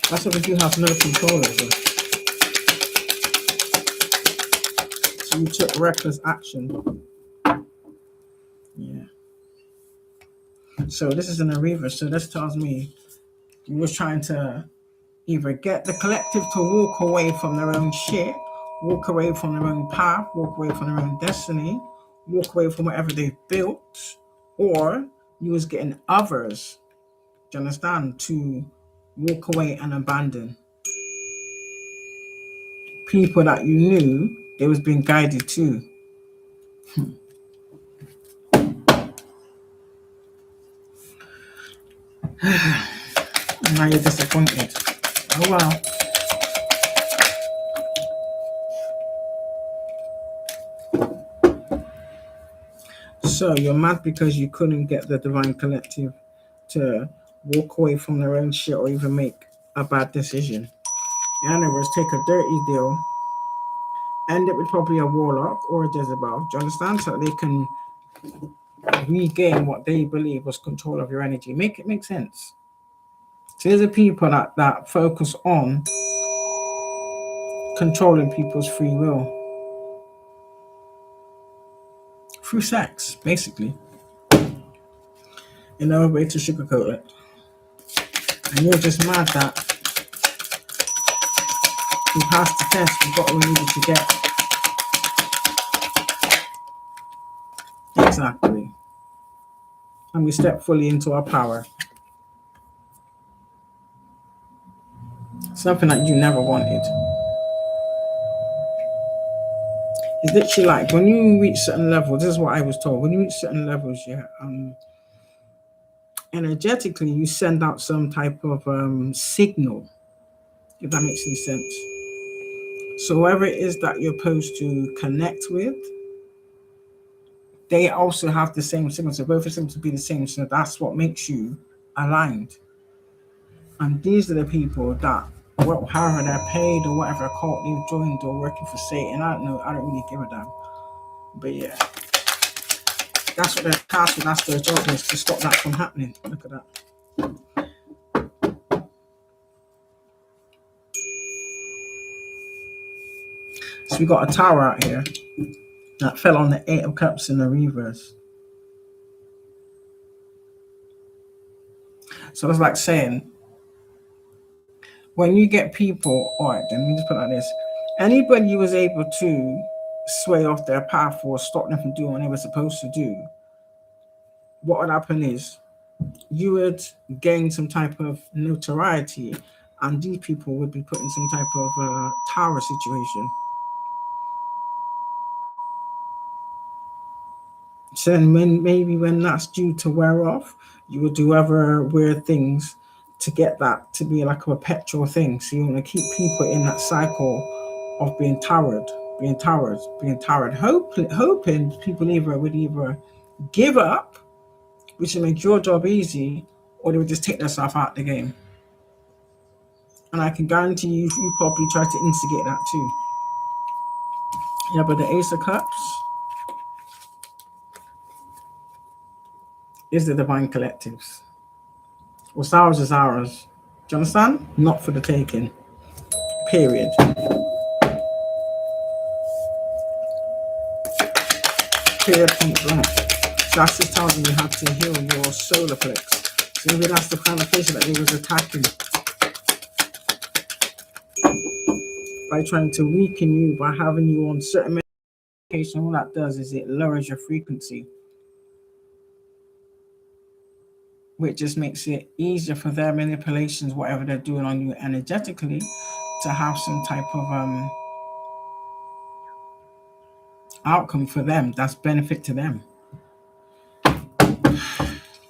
A: That's what you have no control over. So you took reckless action. Yeah. So this is in a reverse. So this tells me you was trying to either get the collective to walk away from their own shit, walk away from their own path, walk away from their own destiny, walk away from whatever they've built, or you was getting others, do you understand, to walk away and abandon people that you knew they was being guided to. Now you're disappointed. Oh well. So you're mad because you couldn't get the Divine Collective to walk away from their own shit or even make a bad decision. In other words, take a dirty deal, end it with probably a warlock or a Jezebel. Do you understand? So they can regain what they believe was control of your energy. Make it make sense. So there's a people that focus on controlling people's free will through sex, basically. In no way to sugarcoat it. And you're just mad that we passed the test, we got what we needed to get. Exactly. And we step fully into our power. Something that you never wanted. It's literally like when you reach certain levels, this is what I was told. When you reach certain levels, yeah, energetically you send out some type of signal, if that makes any sense. So whoever it is that you're supposed to connect with, they also have the same signal. So both of them to be the same. So that's what makes you aligned. And these are the people that, however they're paid or whatever cult they've joined or working for Satan, I don't know. I don't really give a damn. But yeah, that's what their task and that's their job is, to stop that from happening. Look at that. So we got a tower out here that fell on the Eight of Cups in the reverse. So that's like saying, when you get people, all right, then let me just put it like this. Anybody you was able to sway off their path or stop them from doing what they were supposed to do, what would happen is you would gain some type of notoriety and these people would be put in some type of tower situation. So then maybe when that's due to wear off, you would do other weird things to get that to be like a perpetual thing. So you want to keep people in that cycle of being tired, hoping people would either give up, which will make your job easy, or they would just take themselves out the game. And I can guarantee you probably try to instigate that too. Yeah, but the Ace of Cups is the divine collectives. What's ours is ours. Do you understand? Not for the taking. Period. Period, point blank. So that's just telling you have to heal your solar plex. So maybe that's the kind of place that they was attacking by trying to weaken you by having you on certain medication. All that does is it lowers your frequency, which just makes it easier for their manipulations, whatever they're doing on you energetically, to have some type of outcome for them that's benefit to them.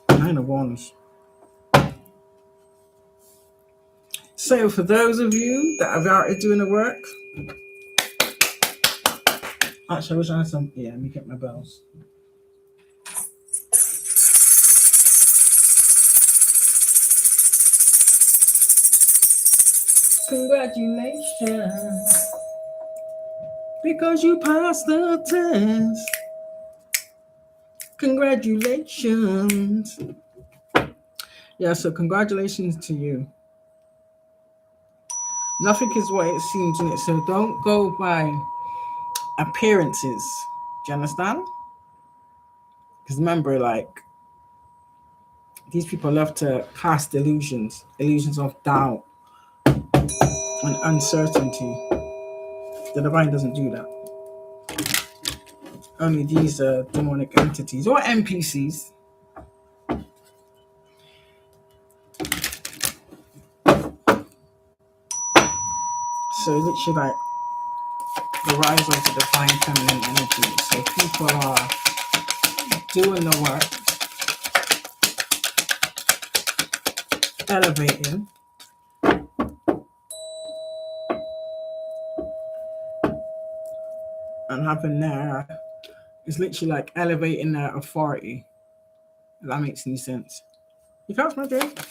A: Nine of Wands. So for those of you that have started doing the work, actually I wish I had some, yeah, let me get my bells. Congratulations, because you passed the test. Congratulations. Yeah, so congratulations to you. Nothing is what it seems in it, so don't go by appearances. Do you understand? Because remember, like, these people love to cast illusions of doubt and uncertainty. The divine doesn't do that. Only these demonic entities or NPCs. So literally like the rise of the divine feminine energy. So people are doing the work, elevating, and having their, it's literally like elevating their authority. If that makes any sense. You catch my drift?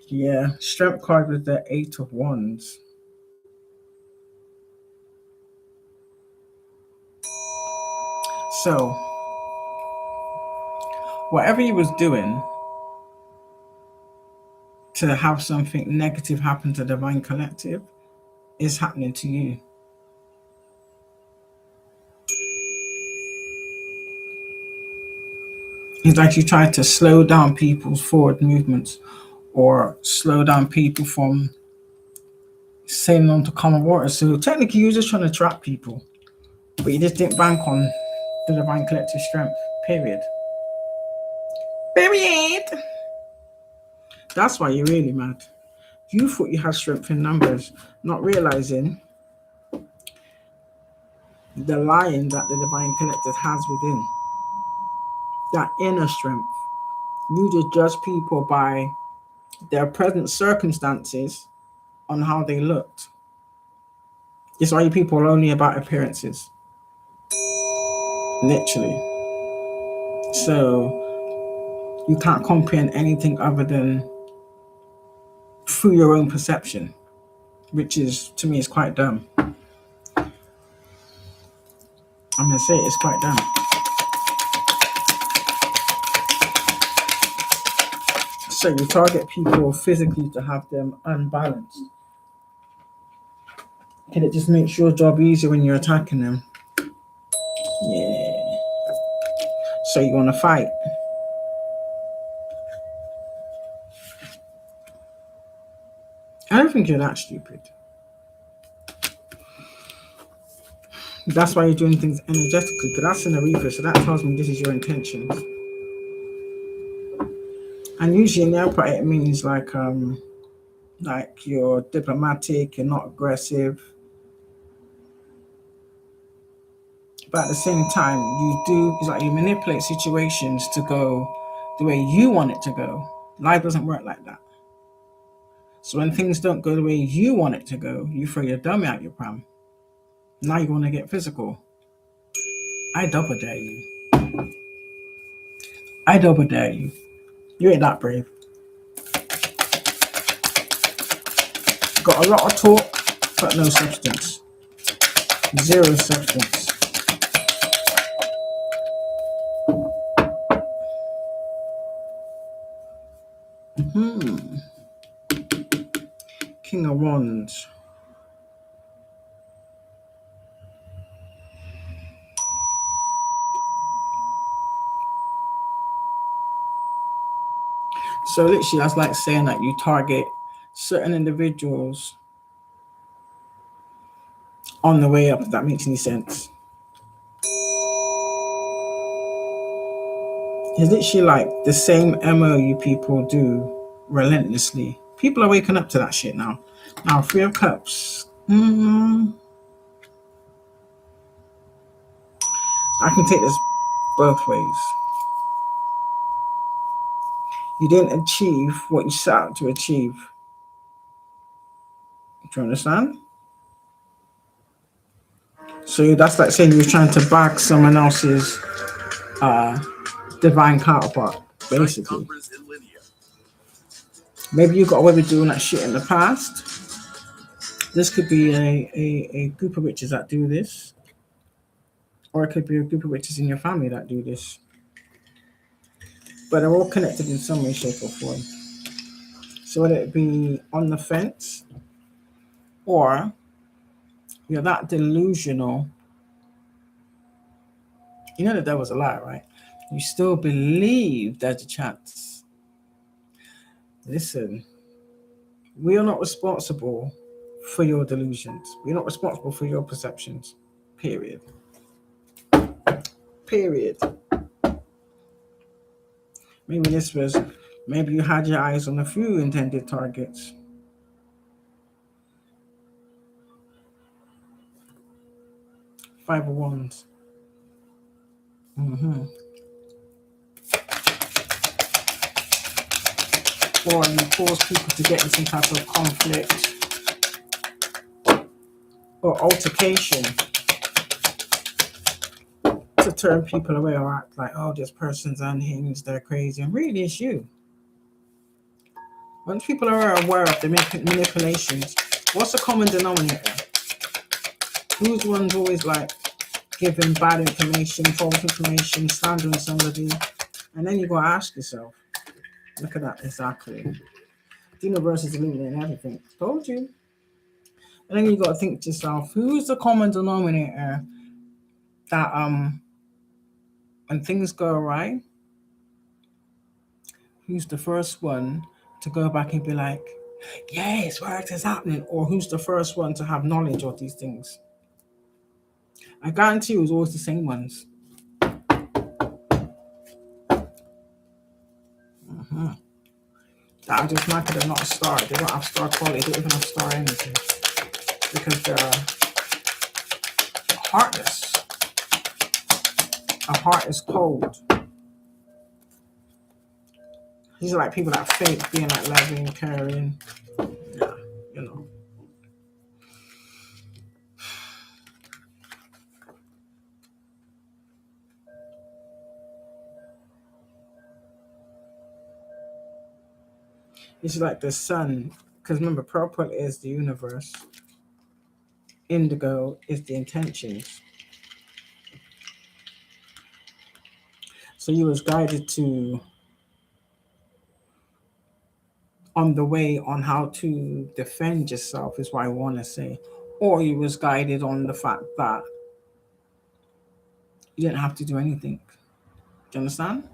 A: Yeah, strength card with the 8 of Wands. So, whatever he was doing to have something negative happen to the divine collective is happening to you. It's like you try to slow down people's forward movements or slow down people from sailing on to common water. So technically you're just trying to trap people, but you just didn't bank on the divine collective strength. Period. That's why you're really mad. You thought you had strength in numbers, not realizing the lion that the divine collective has within. That inner strength. You just judge people by their present circumstances on how they looked. It's why people are only about appearances. Literally. So you can't comprehend anything other than through your own perception, which is, to me, is quite dumb. I'm going to say it's quite dumb. So you target people physically to have them unbalanced. Can it just make your job easier when you're attacking them? Yeah. So you want to fight. I don't think you're that stupid. That's why you're doing things energetically, because that's in the reverse, so that tells me this is your intentions. And usually in the upper it means like you're diplomatic, you're not aggressive, but at the same time, it's like you manipulate situations to go the way you want it to go. Life doesn't work like that. So when things don't go the way you want it to go, you throw your dummy out your pram. Now you want to get physical. I double dare you. I double dare you. You ain't that brave. Got a lot of talk, but no substance. Zero substance. King of Wands. So literally, that's like saying that you target certain individuals on the way up, if that makes any sense. It's literally like the same MO you people do relentlessly. People are waking up to that shit now. Now, Three of Cups. I can take this both ways. You didn't achieve what you set out to achieve. Do you understand? So that's like saying you're trying to bag someone else's divine counterpart, basically. Maybe you got away with doing that shit in the past. This could be a group of witches that do this, or it could be a group of witches in your family that do this. But they're all connected in some way, shape, or form. So whether it be on the fence, or you're that delusional, you know the devil's a liar, right? You still believe there's a chance. Listen, we are not responsible for your delusions. We're not responsible for your perceptions. Period. Period. Maybe you had your eyes on a few intended targets. Five of Wands. Or you cause people to get in some type of conflict or altercation to turn people away or act like, oh, this person's unhinged, they're crazy. And really, it's you. Once people are aware of the manipulations, what's the common denominator? Who's the one's always like giving bad information, false information, slandering somebody? And then you got to ask yourself, look at that, exactly. The universe is illuminating everything. Told you. And then you got to think to yourself, who's the common denominator that when things go awry, who's the first one to go back and be like, yes, what is happening? Or who's the first one to have knowledge of these things? I guarantee you it's always the same ones. That are just marked they're not a star. They don't have star quality. They don't even have star energy. Because they're heartless. A heart is cold. These are like people that fake being like loving, caring. Yeah, you know. It's like the sun. Because remember, purple is the universe. Indigo is the intentions. So you was guided to on the way on how to defend yourself is what I want to say. Or you was guided on the fact that you didn't have to do anything. Do you understand?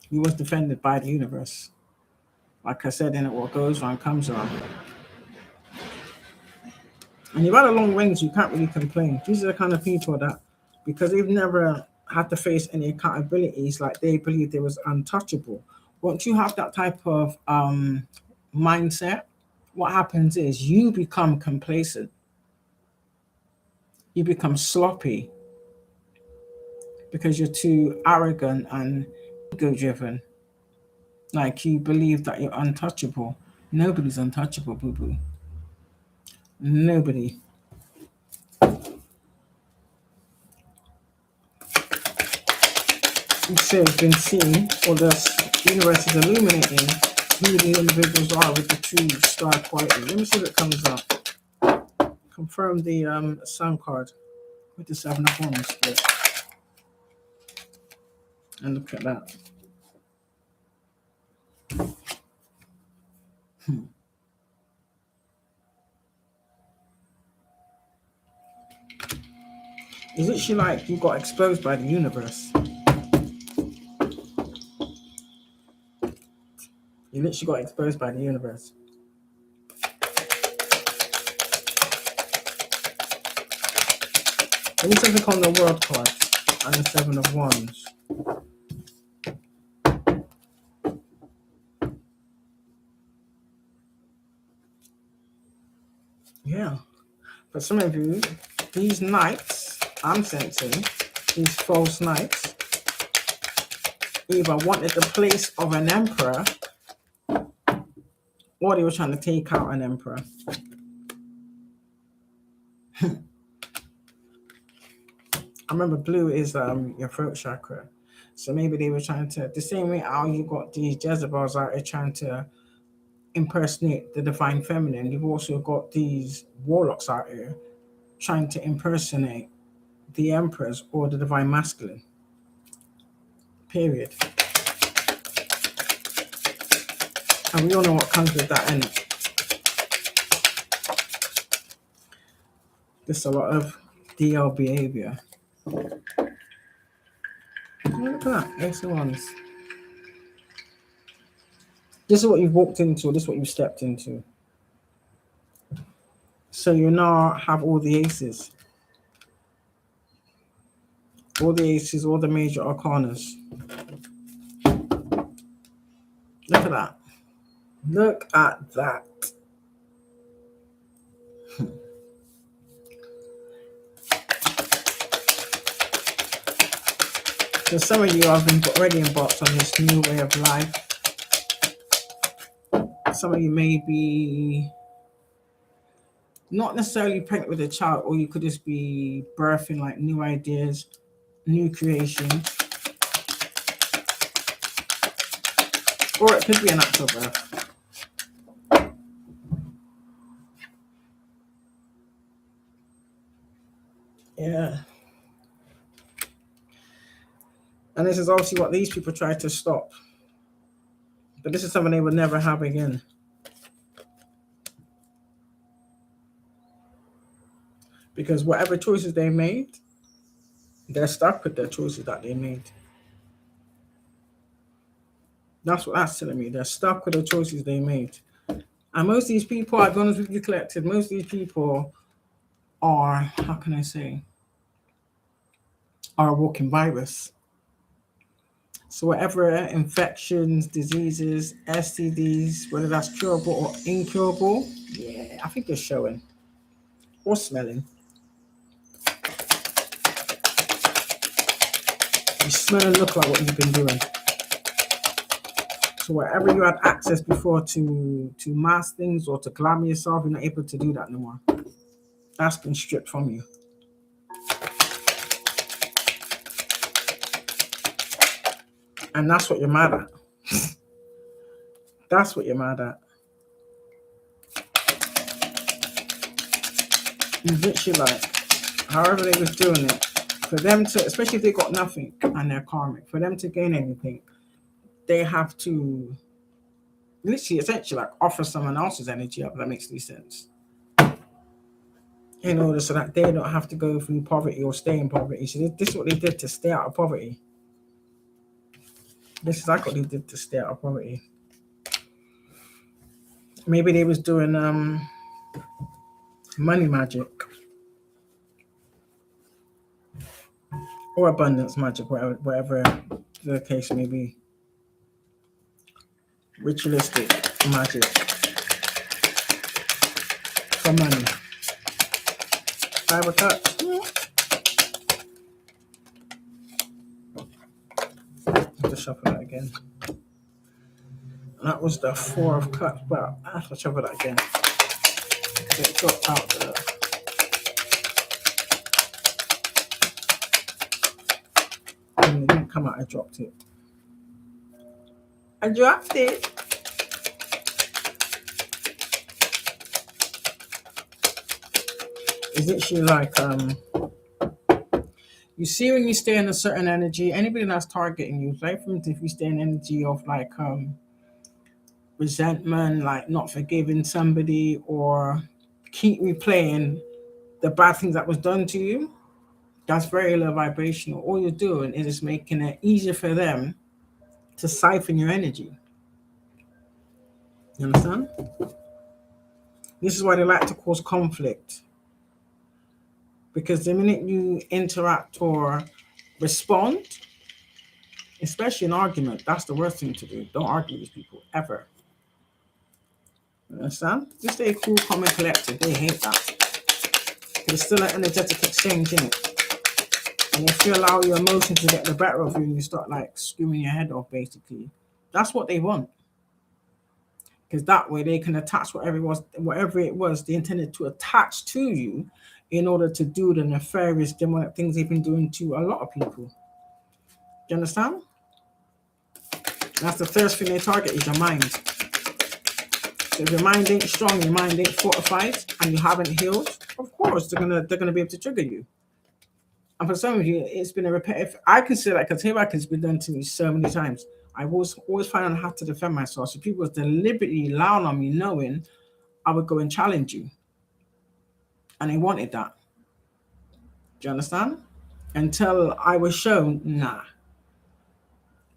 A: You was defended by the universe. Like I said, in it, what goes around comes around. And you've had a long range, you can't really complain. These are the kind of people that, because they've never had to face any accountabilities, like they believe they was untouchable. Once you have that type of mindset, what happens is you become complacent. You become sloppy. because you're too arrogant and ego driven. Like you believe that you're untouchable. Nobody's untouchable, boo boo. Nobody. So it's been seen, or the universe is illuminating who the individuals are with the true star quality. Let me see if it comes up. Confirm the sun card with the 7 of Wands split. And look at that. Is it she like you got exposed by the universe? You literally got exposed by the universe. Let me take on the world card and the 7 of Wands. Yeah. For some of you, these knights, I'm sensing, these false knights, either wanted the place of an emperor or they were trying to take out an emperor. I remember blue is your throat chakra. So maybe they were trying to, the same way how you got these Jezebels out there trying to impersonate the divine feminine, you've also got these warlocks out here trying to impersonate the emperors or the divine masculine. Period. And we all know what comes with that, innit? There's a lot of DL behavior. Look at that, Ace of Wands. This is what you've walked into, this is what you've stepped into. So you now have all the aces. All the aces, all the major arcanas. Look at that. Look at that. So some of you have been already embarked on this new way of life. Some of you may be not necessarily pregnant with a child, or you could just be birthing like new ideas, new creations. Or it could be an actual birth. Yeah. And this is obviously what these people try to stop. But this is something they would never have again. Because whatever choices they made, they're stuck with their choices that they made. That's what that's telling me. They're stuck with the choices they made. And most of these people, I'll be honest with you, collected, most of these people are, how can I say, are a walking virus. So whatever infections, diseases, STDs, whether that's curable or incurable, yeah, I think it's showing or smelling. You smell and look like what you've been doing. So wherever you had access before to mask things or to glamour yourself, you're not able to do that no more. That's been stripped from you. And that's what you're mad at. That's what you're mad at. You literally like, however they was doing it, for them to, especially if they got nothing and they're karmic, for them to gain anything, they have to literally essentially like offer someone else's energy up. That makes any sense. In order so that they don't have to go through poverty or stay in poverty. So this is what they did to stay out of poverty. This is like what they did to stay out of poverty. Maybe they was doing money magic or abundance magic, whatever the case may be. Ritualistic magic for money. 5 of Cups. shuffle that again. And that was the 4 of cups, but I have to shuffle that again. It dropped out the. And it didn't come out, I dropped it. I dropped it. It's literally like you see when you stay in a certain energy, anybody that's targeting you, like for instance, if you stay in energy of like resentment, like not forgiving somebody, or keep replaying the bad things that was done to you, that's very low vibrational. All you're doing is just making it easier for them to siphon your energy. You understand? This is why they like to cause conflict. Because the minute you interact or respond, especially in argument, that's the worst thing to do. Don't argue with people ever. You understand? Just stay cool, calm, and collected. They hate that. There's still an energetic exchange in it. And if you allow your emotions to get the better of you and you start like screwing your head off, basically, that's what they want. Because that way they can attach whatever it was they intended to attach to you in order to do the nefarious demonic things they've been doing to a lot of people. Do you understand? That's the first thing they target is your mind. So if your mind ain't strong, your mind ain't fortified, and you haven't healed, of course they're gonna be able to trigger you. And for some of you, it's been a repetitive. I consider like a table has been done to me so many times. I was always finding how to defend myself. So people was deliberately loud on me, knowing I would go and challenge you, and they wanted that. Do you understand? Until I was shown, nah.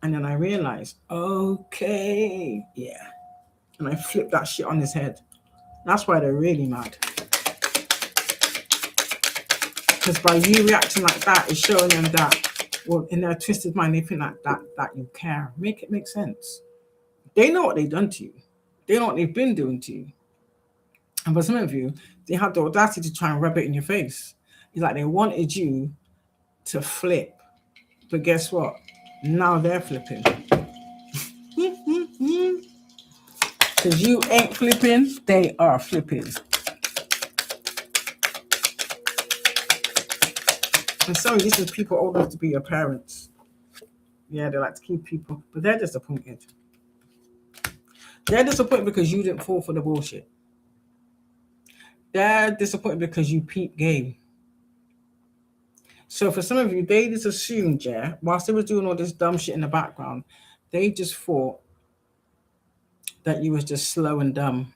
A: And then I realized, okay, yeah. And I flipped that shit on his head. That's why they're really mad. Because by you reacting like that, it's showing them that, well, in their twisted mind, they think that you care. Make it make sense. They know what they've done to you. They know what they've been doing to you. And for some of you, they have the audacity to try and rub it in your face. It's like they wanted you to flip. But guess what? Now they're flipping. Because you ain't flipping, they are flipping. And so this is people old enough to be your parents. Yeah, they like to keep people, but they're disappointed. They're disappointed because you didn't fall for the bullshit. They're disappointed because you peep game. So for some of you, they just assumed, yeah, whilst they were doing all this dumb shit in the background, they just thought that you was just slow and dumb.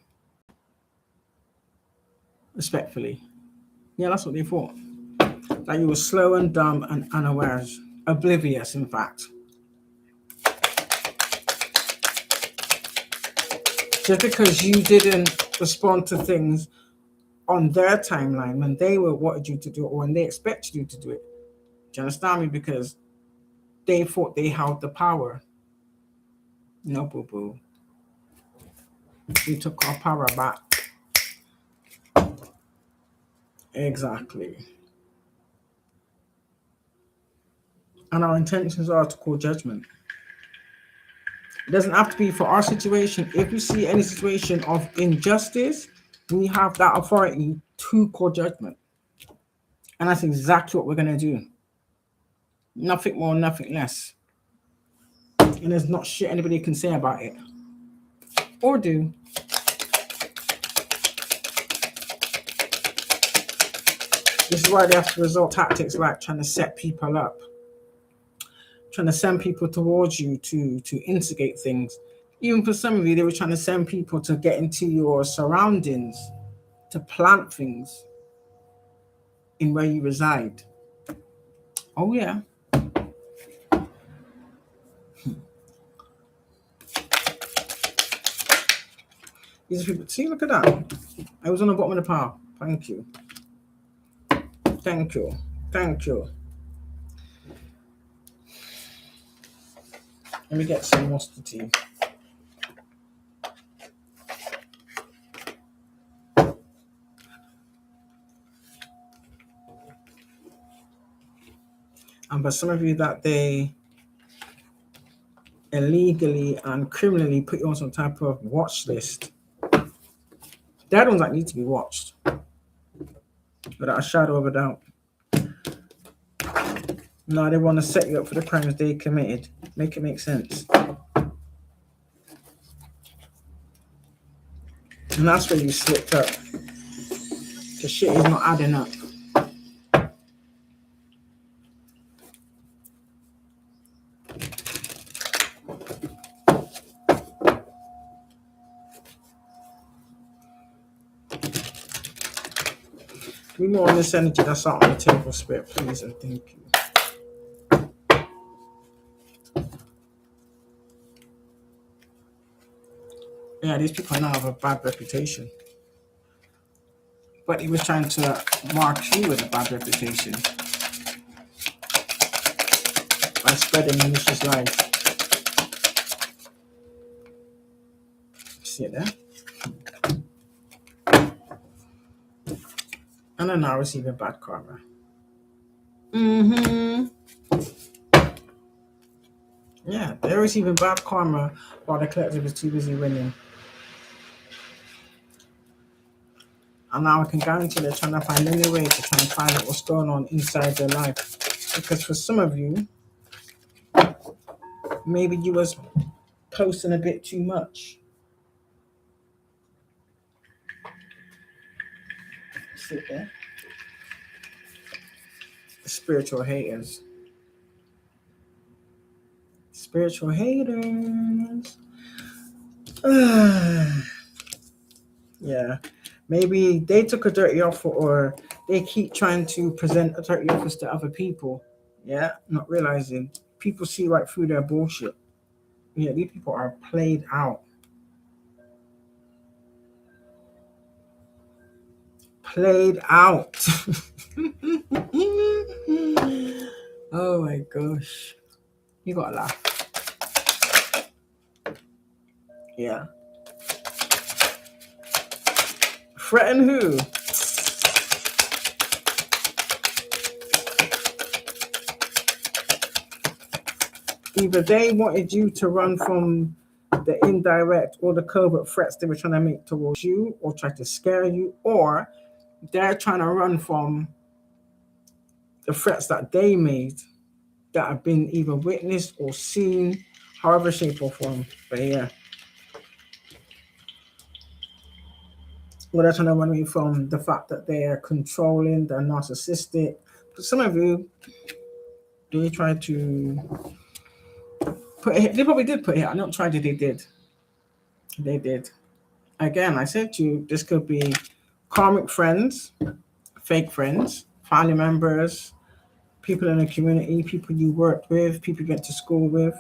A: Respectfully. Yeah, that's what they thought. That you were slow and dumb and unaware, oblivious, in fact. Just because you didn't respond to things on their timeline when they wanted you to do it or when they expected you to do it. Do you understand me? Because they thought they held the power. No, boo-boo. We took our power back. Exactly. And our intentions are to call judgment. It doesn't have to be for our situation. If you see any situation of injustice, we have that authority to call judgment. And that's exactly what we're going to do. Nothing more, nothing less. And there's not shit anybody can say about it. Or do. This is why they have to resort tactics like trying to set people up. Trying to send people towards you to instigate things. Even for some of you, they were trying to send people to get into your surroundings, to plant things in where you reside. Oh, yeah. These are people. See, look at that. I was on the bottom of the pile. Thank you. Thank you. Thank you. Let me get some mustard tea. And for some of you that they illegally and criminally put you on some type of watch list. They're the ones that need to be watched without a shadow of a doubt. No, they want to set you up for the crimes they committed. Make it make sense. And that's where you slipped up. The shit is not adding up. Give me more on this energy that's out on the table, Spirit, please, and thank you. Yeah, these people now have a bad reputation. But he was trying to mark you with a bad reputation by spreading malicious lies. See it there? And they're now receiving bad karma. Yeah, they're receiving bad karma while the collective is too busy winning. And now I can guarantee they're trying to find any way to try and find out what's going on inside their life. Because for some of you, maybe you was posting a bit too much. Sit there. The spiritual haters. Spiritual haters. Yeah. Maybe they took a dirty offer, or they keep trying to present a dirty offers to other people. Yeah. Not realizing people see right through their bullshit. Yeah, these people are played out. Played out. Oh my gosh. You gotta laugh. Yeah. Threaten who? Either they wanted you to run from the indirect or the covert threats they were trying to make towards you, or try to scare you, or they're trying to run from the threats that they made that have been either witnessed or seen, however shape or form. But yeah. Or they're trying to run away from the fact that they're controlling, they're narcissistic. But some of you, they tried to put it, they probably did put it. I don't try to, they did. They did. Again, I said to you, this could be karmic friends, fake friends, family members, people in the community, people you worked with, people you went to school with,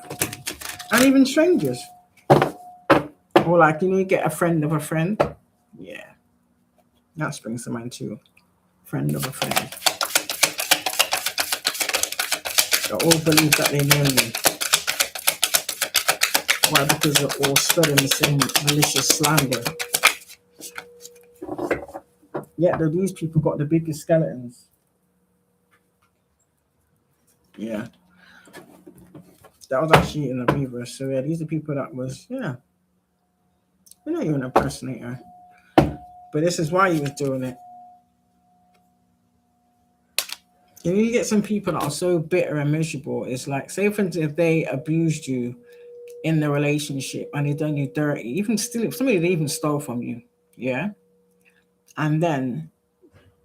A: and even strangers. Or like, you get a friend of a friend. Yeah. That springs to mind too. Friend of a friend. They all believe that they know you. Why? Because they're all spreading the same malicious slander. Yet though these people got the biggest skeletons. Yeah. That was actually in the reverse. So yeah, these are people that was, yeah. We know you're an impersonator. But this is why you was doing it. You get some people that are so bitter and miserable. It's like, say for instance, if they abused you in the relationship and they done you dirty, even still, if somebody they even stole from you, yeah, and then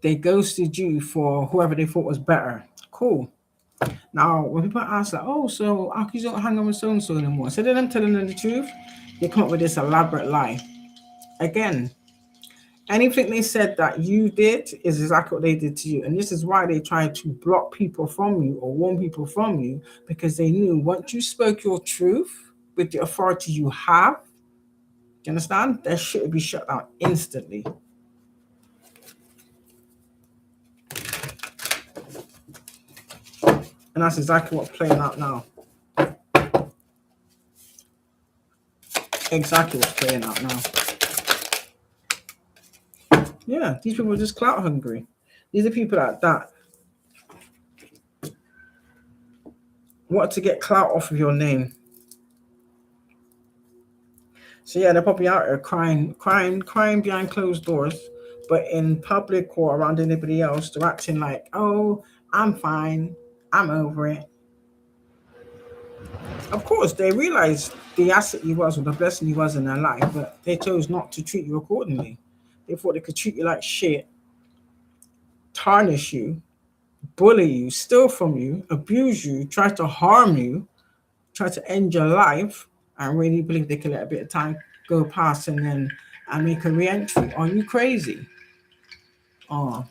A: they ghosted you for whoever they thought was better. Cool. Now, when people ask like, oh, so how come you don't hang on with so and so anymore? Instead of them telling them the truth, they come up with this elaborate lie. Again, anything they said that you did is exactly what they did to you. And this is why they try to block people from you or warn people from you, because they knew once you spoke your truth with the authority you have, do you understand? That shit would be shut down instantly. And that's exactly what's playing out now. Exactly what's playing out now. Yeah, these people are just clout hungry. These are people that want to get clout off of your name. So yeah, they're probably out there crying behind closed doors, but in public or around anybody else, they're acting like, "Oh, I'm fine, I'm over it." Of course, they realized the asset you was or the blessing you was in their life, but they chose not to treat you accordingly. They thought they could treat you like shit, tarnish you, bully you, steal from you, abuse you, try to harm you, try to end your life, and really believe they can let a bit of time go past and make a re-entry. Are you crazy? Oh,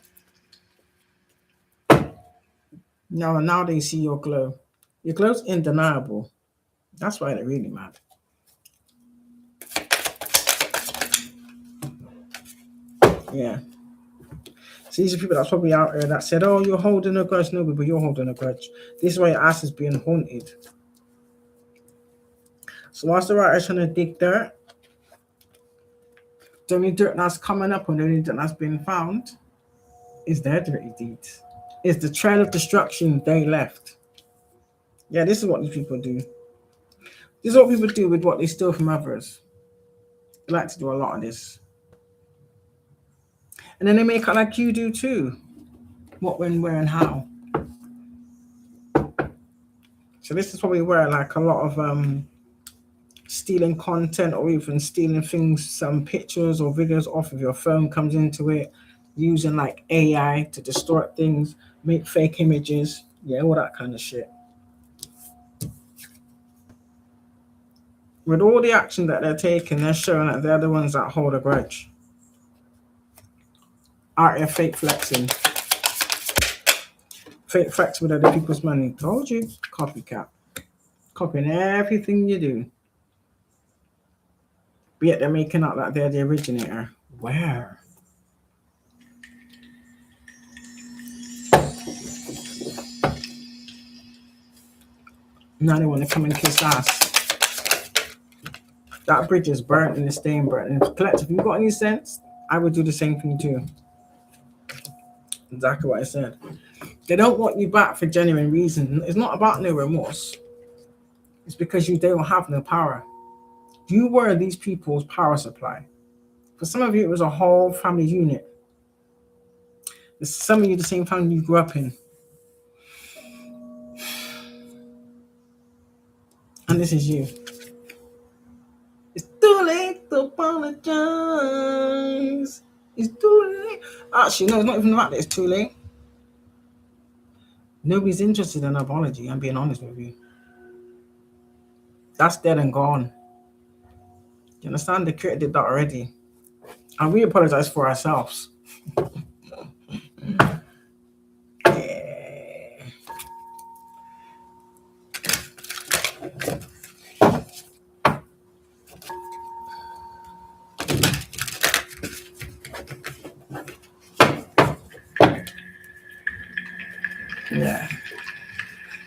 A: no, now they see your glow. Your glow's undeniable. That's why they're really mad. Yeah. So these are people that's probably out there that said, "Oh, you're holding a grudge." No, but you're holding a grudge. This is why your ass is being haunted. So whilst the writer's trying to dig dirt, the only dirt that's coming up and the only dirt that's been found is their dirty deeds. It's the trail of destruction they left. Yeah, this is what these people do. This is what people do with what they steal from others. They like to do a lot of this. And then they make it like you do too. What, when, where, and how. So this is probably where like a lot of stealing content or even stealing things, some pictures or videos off of your phone comes into it, using like AI to distort things, make fake images, yeah, all that kind of shit. With all the action that they're taking, they're showing that they're the ones that hold a grudge. Out here fake flexing. Fake flex with other people's money. Told you, copycat. Copying everything you do. But yet they're making out like they're the originator. Where? Now they want to come and kiss ass. That bridge is burnt and the stain burnt. And collective, if you got any sense, I would do the same thing too. Exactly what I said. They don't want you back for genuine reasons. It's not about no remorse. It's because they don't have no power. You were these people's power supply. For some of you, it was a whole family unit. Some of you, the same family you grew up in. And this is you. It's too late to apologize. It's too late. Actually, no, it's not even the fact that it's too late. Nobody's interested in an apology. I'm being honest with you. That's dead and gone. You understand? The creator did that already. And we apologize for ourselves. Yeah. Yeah.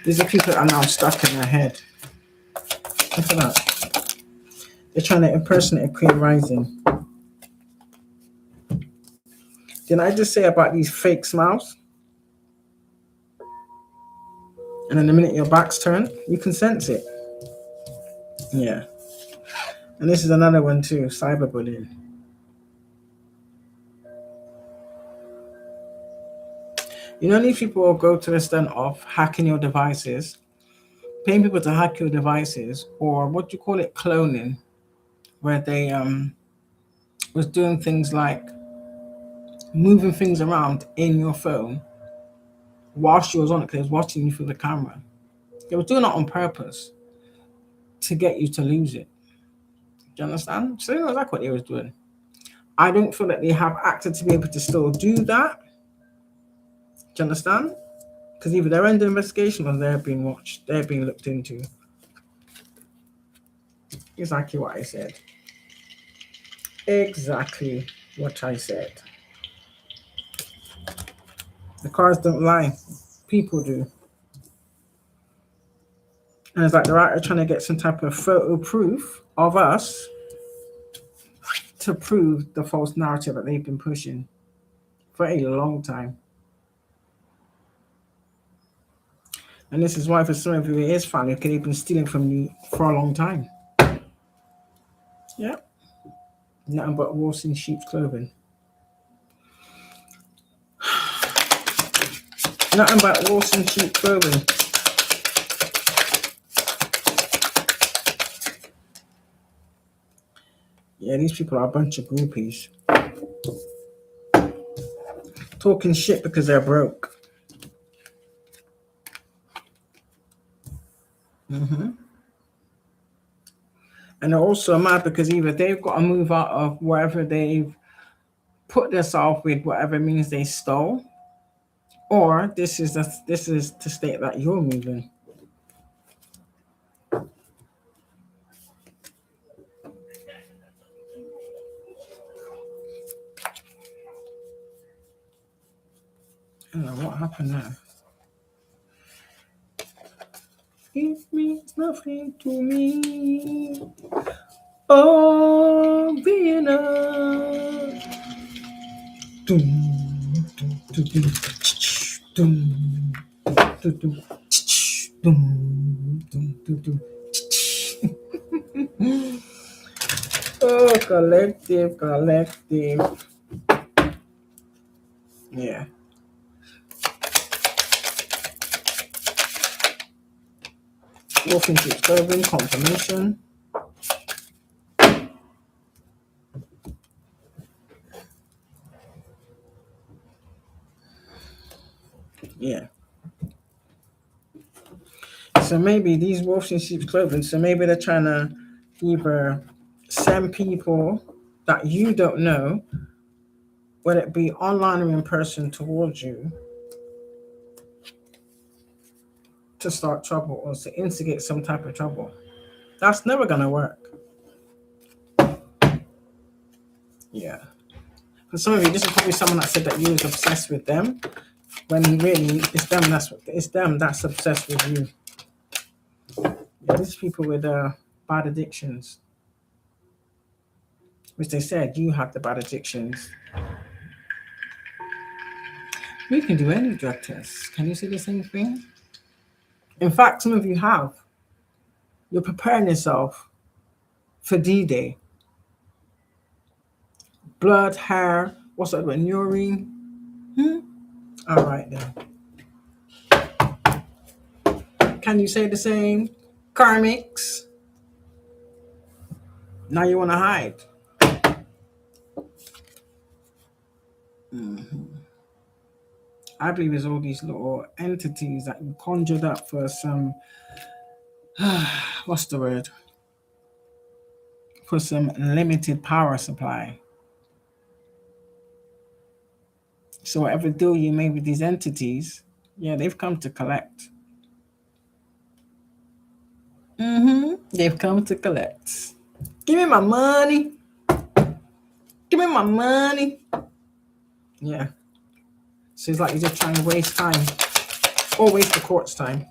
A: These are people that are now stuck in their head. Look at that. They're trying to impersonate a Queen Rising. Didn't I just say about these fake smiles? And then the minute your back's turned, you can sense it. Yeah. And this is another one too, cyberbullying. You know, these people will go to the extent of hacking your devices, paying people to hack your devices, or what do you call it, cloning, where they was doing things like moving things around in your phone whilst you was on it because it was watching you through the camera. They were doing it on purpose to get you to lose it. Do you understand? So that's like what they was doing. I don't feel that they have acted to be able to still do that. Do you understand? Because either they're under investigation or they're being watched, they're being looked into. Exactly what I said. Exactly what I said. The cars don't lie. People do. And it's like they're out there trying to get some type of photo proof of us to prove the false narrative that they've been pushing for a long time. And this is why for some of you it is funny because they've been stealing from you for a long time. Yeah. Nothing but wolves in sheep's clothing. Nothing but wolves in sheep's clothing. Yeah, these people are a bunch of groupies. Talking shit because they're broke. And they're also mad because either they've got to move out of wherever they've put themselves with, whatever means they stole, or this is to state that you're moving. I don't know what happened there. It means nothing to me. Oh, Vienna. Dum, dum, dum, dum, dum, dum, dum, dum, dum. Oh, collective. Yeah. Wolf into clothing, confirmation. Yeah. So maybe these wolves in sheep's clothing, so maybe they're trying to either send people that you don't know, whether it be online or in person, towards you to start trouble or to instigate some type of trouble. That's never going to work. Yeah. For some of you, this is probably someone that said that you was obsessed with them, when really it's them that's obsessed with you. Yeah, these people with bad addictions, which they said you have the bad addictions. We can do any drug test. Can you see the same thing? In fact, some of you have. You're preparing yourself for D-Day. Blood, hair, what's that about urine? All right then. Can you say the same? Karmics. Now you want to hide. I believe it's all these little entities that you conjured up for some, what's the word? For some limited power supply. So whatever deal you made with these entities, yeah, they've come to collect. They've come to collect. Give me my money. Give me my money. Yeah. So it's like you're just trying to waste time. Or waste the court's time.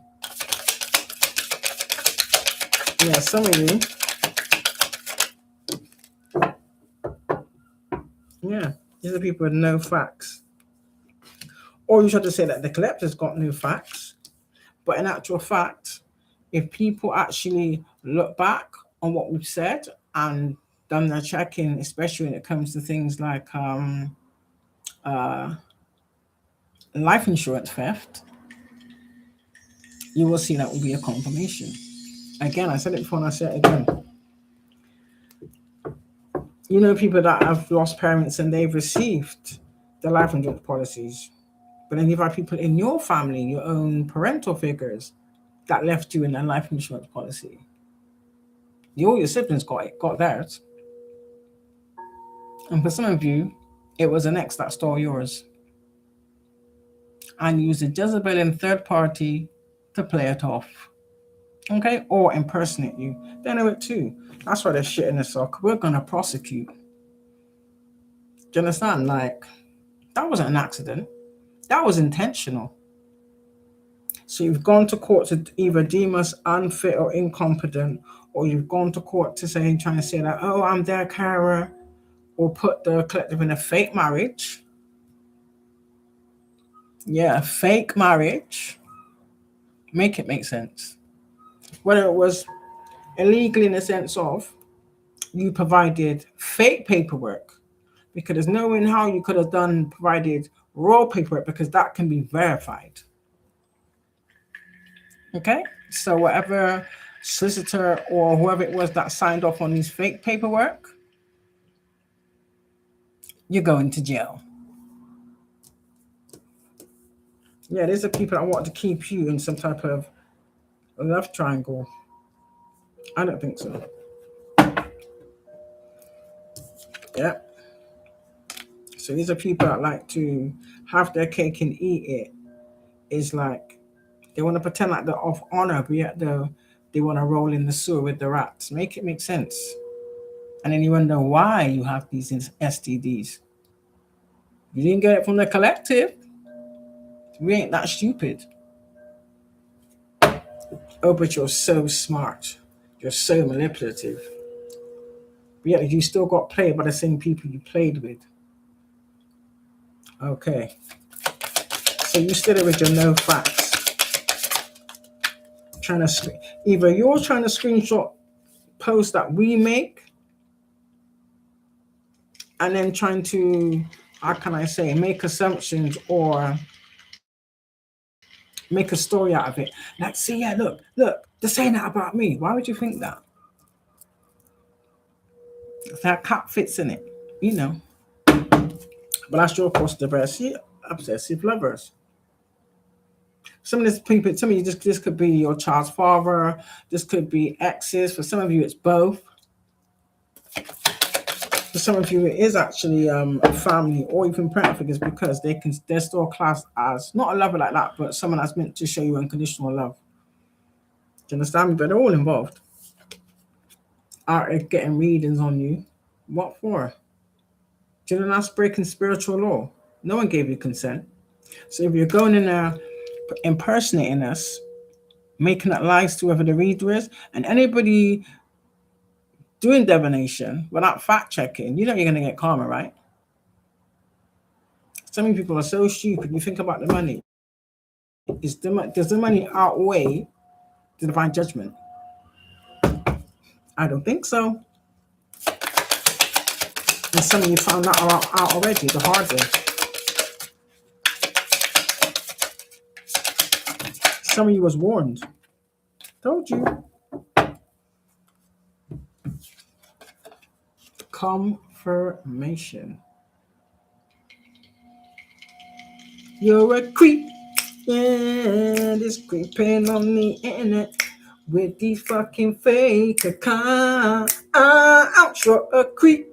A: Yeah, some of you. Yeah. These are people with no facts. Or you try to say that the collector's got no facts. But in actual fact, if people actually look back on what we've said and done their checking, especially when it comes to things like life insurance theft, you will see that will be a confirmation. Again, I said it before and I say it again. You know people that have lost parents and they've received the life insurance policies. But then you've had people in your family, your own parental figures, that left you in a life insurance policy. All your siblings got theirs. And for some of you, it was an ex that stole yours. And used a Jezebelian third party to play it off. Okay? Or impersonate you. They know it too. That's why they're shitting us off. We're going to prosecute. Do you understand? Like, that wasn't an accident. That was intentional. So you've gone to court to either deem us unfit or incompetent, or you've gone to court to say, trying to say that, oh, I'm their carer, or put the collective in a fake marriage. Yeah, fake marriage. Make it make sense. Whether it was illegal in the sense of you provided fake paperwork, because there's no way in how you could have provided raw paperwork, because that can be verified. Okay, so whatever solicitor or whoever it was that signed off on these fake paperwork, you're going to jail. Yeah, these are people that want to keep you in some type of love triangle. I don't think so. Yeah. So these are people that like to have their cake and eat it. It's like they want to pretend like they're of honor, but yet they want to roll in the sewer with the rats. Make it make sense. And then you wonder why you have these STDs. You didn't get it from the collective. We ain't that stupid. Oh, but you're so smart. You're so manipulative. But yet you still got played by the same people you played with. Okay. So you still with your no facts. Trying to either you're trying to screenshot posts that we make, and then trying to, how can I say, make assumptions or make a story out of it. Like, see, yeah, look, they're saying that about me. Why would you think that? That cat fits in it, you know. But that's your possibility. Obsessive lovers. Some of these people, some of you, this could be your child's father. This could be exes. For some of you, it's both. For some of you, it is actually a family or even parent figures, because they're still classed as not a lover like that, but someone that's meant to show you unconditional love. Do you understand me? But they're all involved. Are getting readings on you. What for? Do you know that's breaking spiritual law? No one gave you consent. So if you're going in there impersonating us, making up lies to whoever the reader is, and anybody doing divination without fact checking, you know you're going to get karma, right? So many people are so stupid. You think about the money. Does the money outweigh the divine judgment? I don't think so. And some of you found that out already the hard way. Some of you was warned. Told you. Confirmation. You're a creep. Yeah, this creeping on the internet with these fucking fake accounts. You're a creep.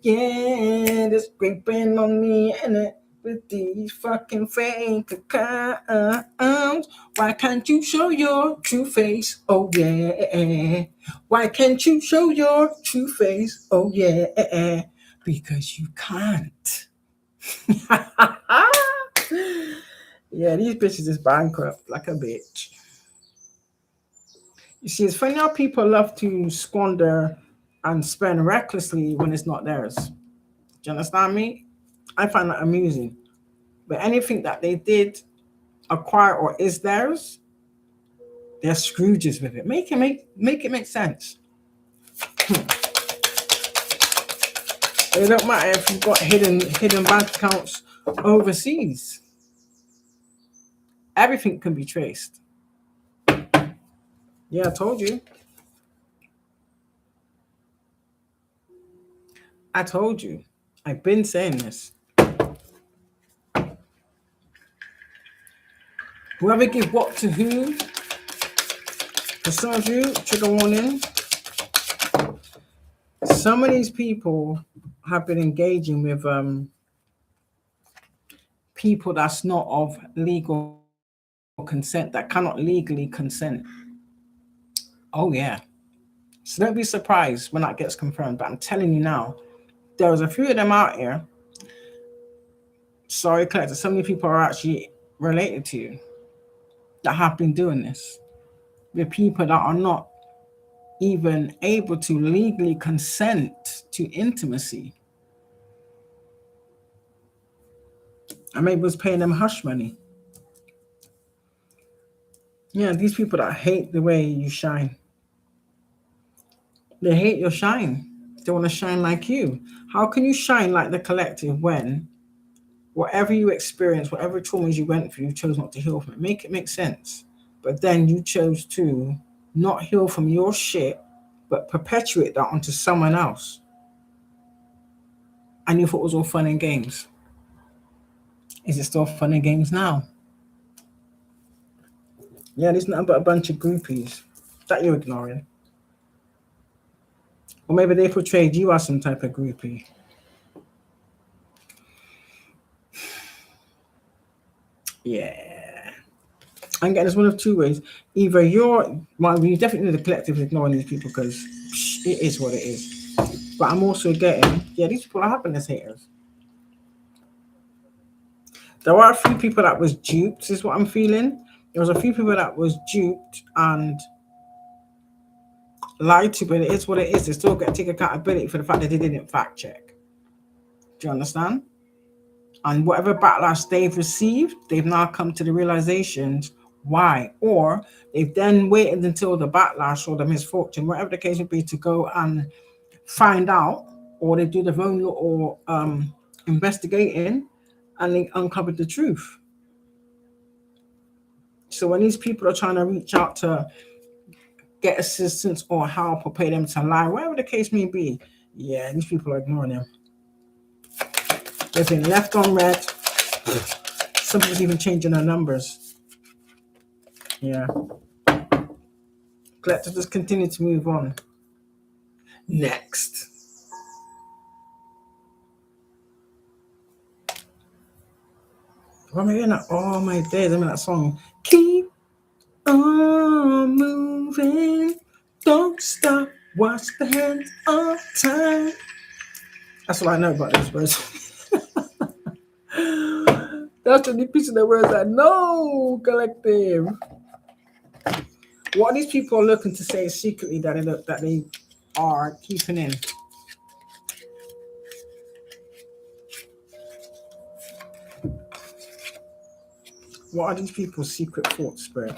A: Yeah, this creeping on the internet with these fucking fake accounts. Why can't you show your true face? Oh yeah. Why can't you show your true face? Oh yeah. Because you can't. Yeah, these bitches is bankrupt like a bitch. You see, it's funny how people love to squander and spend recklessly when it's not theirs. Do you understand me? I find that amusing. But anything that they did acquire or is theirs, they're Scrooges with it. Make it make sense. It don't matter if you've got hidden bank accounts overseas. Everything can be traced. Yeah, I told you. I told you. I've been saying this. Whoever give what to who, for some of you, trigger warning, some of these people have been engaging with people that's not of legal consent, that cannot legally consent. Oh yeah. So don't be surprised when that gets confirmed. But I'm telling you now, there's a few of them out here. Sorry, Collector, so many people are actually related to you that have been doing this. With people that are not even able to legally consent to intimacy. I maybe was paying them hush money. Yeah, these people that hate the way you shine. They hate your shine. They want to shine like you. How can you shine like the collective when whatever you experience, whatever traumas you went through, you chose not to heal from it? Make it make sense. But then you chose to not heal from your shit, but perpetuate that onto someone else. And you thought it was all fun and games. Is it still fun and games now? Yeah, there's nothing but a bunch of groupies that you're ignoring. Or maybe they portrayed you as some type of groupie. Yeah. I'm getting this one of two ways. Either you definitely need the collective ignoring these people because it is what it is. But I'm also getting, yeah, these people are happiness haters. There are a few people that was duped, is what I'm feeling. There was a few people that was duped and lied to, but it is what it is. They still get to take accountability for the fact that they didn't fact check. Do you understand? And whatever backlash they've received, they've now come to the realizations why. Or they've then waited until the backlash or the misfortune, whatever the case would be, to go and find out, or they do their own little investigating and they uncovered the truth. So when these people are trying to reach out to get assistance or help or pay them to lie, whatever the case may be, yeah, these people are ignoring them. They've been left on red. Some people even changing their numbers. Yeah. Glad to just continue to move on. Next. What am I in that? Oh my days, I'm in that song. Keep on moving. Don't stop. Watch the hands of time. That's all I know about this verse. That's the only piece of the words I know, collective. What are these people looking to say secretly that they are keeping in? What are these people's secret thoughts, Spirit?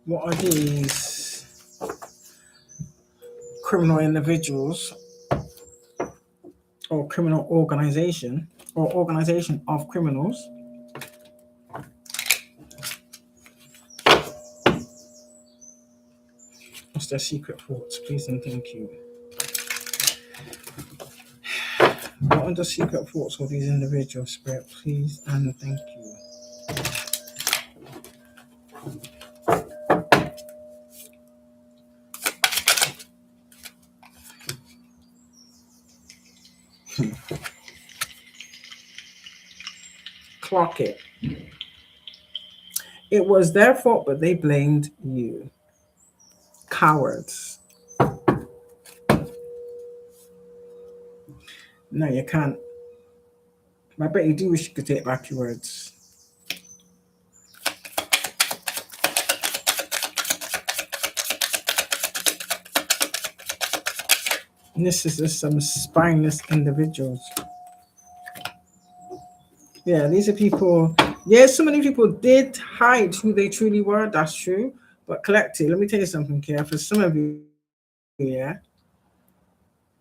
A: What are these criminal individuals or criminal organization or organization of criminals? What's their secret thoughts? Please and thank you. What are the secret thoughts of these individuals, Spirit? Please and thank you. Clock it. It was their fault, but they blamed you. Cowards. No, you can't. I bet you do wish you could take back your words. And this is just some spineless individuals. Yeah, these are people. Yeah, so many people did hide who they truly were. That's true. But collectively, let me tell you something, Kia. For some of you, yeah,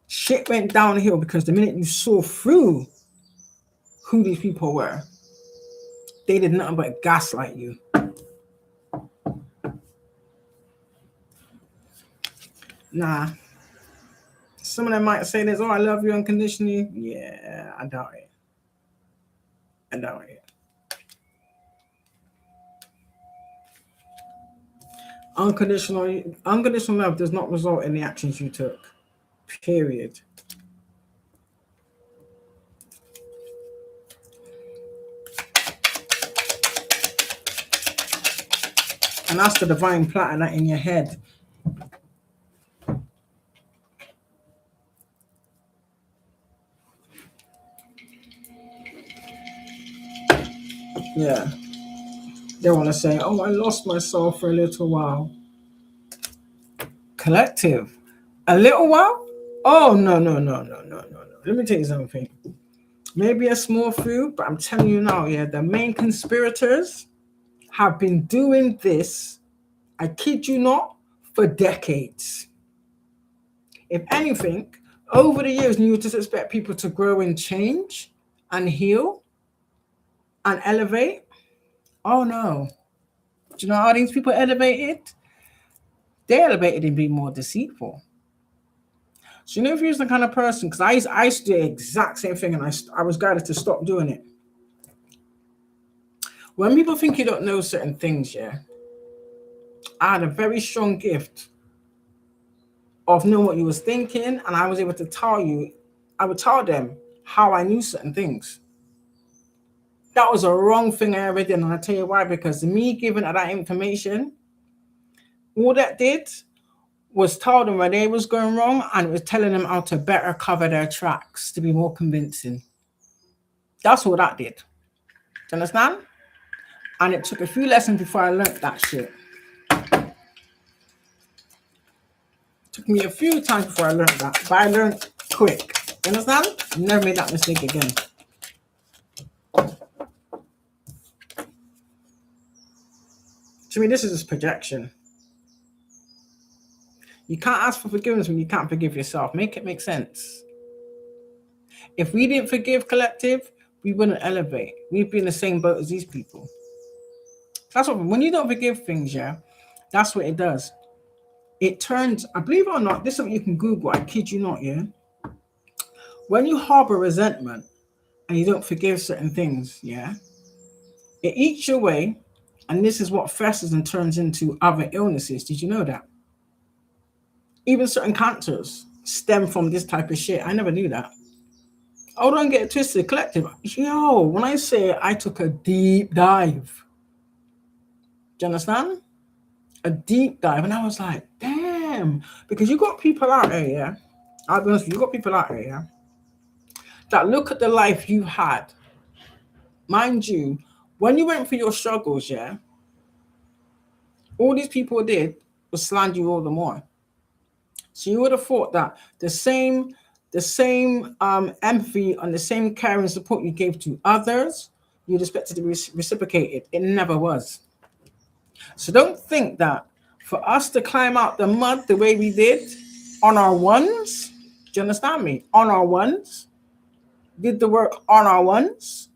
A: shit went downhill because the minute you saw through who these people were, they did nothing but gaslight you. Nah. Some of them might say this, oh, I love you unconditionally. Yeah, I doubt it. I doubt it. Unconditional love does not result in the actions you took. Period. And that's the divine platter that in your head. Yeah. They want to say, oh, I lost myself for a little while. Collective. A little while? Oh, no. Let me tell you something. Maybe a small few, but I'm telling you now, yeah, the main conspirators have been doing this I kid you not, for decades. If anything, over the years, you just expect people to grow and change and heal and elevate. Oh no. Do you know how these people elevated? They elevated in being more deceitful. So you know if you're the kind of person, because I used to do the exact same thing and I was guided to stop doing it. When people think you don't know certain things, yeah, I had a very strong gift of knowing what you was thinking, and I was able to tell you, I would tell them how I knew certain things. That was a wrong thing I ever did, and I'll tell you why, because me giving her that information, all that did was tell them where they was going wrong, and it was telling them how to better cover their tracks to be more convincing. That's all that did. Do you understand? And it took a few lessons before I learned that shit. Took me a few times before I learned that, but I learned quick. You understand? Never made that mistake again. To me, this is just projection. You can't ask for forgiveness when you can't forgive yourself. Make it make sense. If we didn't forgive collective, we wouldn't elevate. We'd be in the same boat as these people. That's what, when you don't forgive things, yeah, that's what it does. It turns, I believe it or not, this is something you can Google, I kid you not, yeah. When you harbor resentment and you don't forgive certain things, yeah, it eats you away, and this is what festers and turns into other illnesses. Did you know that? Even certain cancers stem from this type of shit. I never knew that. Oh, don't get it twisted. Collective. Yo, when I say I took a deep dive, do you understand? A deep dive. And I was like, damn. Because you got people out there, yeah? I'll be honest with you, you got people out there, yeah? That look at the life you had. Mind you, when you went through your struggles, yeah, all these people did was slander you all the more. So you would have thought that the same empathy and the same care and support you gave to others, you'd expect it to be reciprocated. It never was. So don't think that for us to climb out the mud the way we did on our ones, do you understand me? On our ones, did the work on our ones,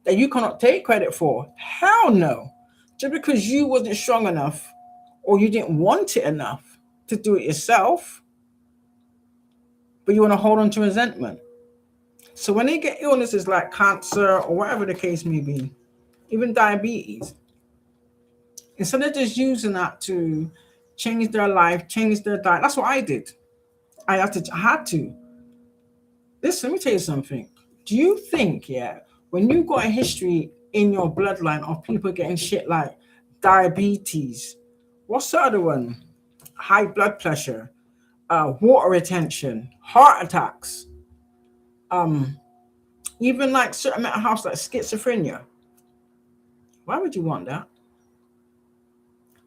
A: that you cannot take credit for. Hell no. Just because you wasn't strong enough or you didn't want it enough to do it yourself, but you want to hold on to resentment. So when they get illnesses like cancer or whatever the case may be, even diabetes, instead of just using that to change their life, change their diet, that's what I did. I had to. Listen, let me tell you something. Do you think, yeah, when you got a history in your bloodline of people getting shit like diabetes, what's the other one? High blood pressure, water retention, heart attacks, even like certain mental health like schizophrenia. Why would you want that?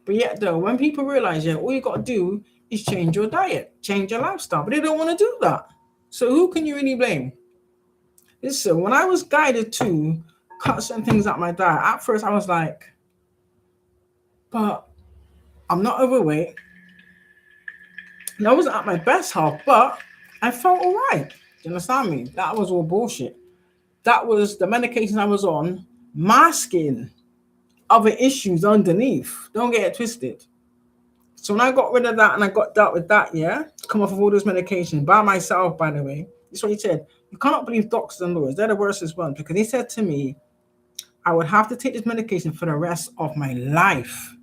A: But yet though, when people realize, yeah, all you got to do is change your diet, change your lifestyle, but they don't want to do that. So who can you really blame? Listen, when I was guided to cut certain things out my diet, at first I was like, but I'm not overweight. And I wasn't at my best health, but I felt all right. Do you understand me? That was all bullshit. That was the medication I was on masking other issues underneath. Don't get it twisted. So when I got rid of that and I got dealt with that, yeah, come off of all those medications by myself, by the way, that's what he said. You cannot believe doctors and lawyers. They're the worst ones because he said to me, I would have to take this medication for the rest of my life.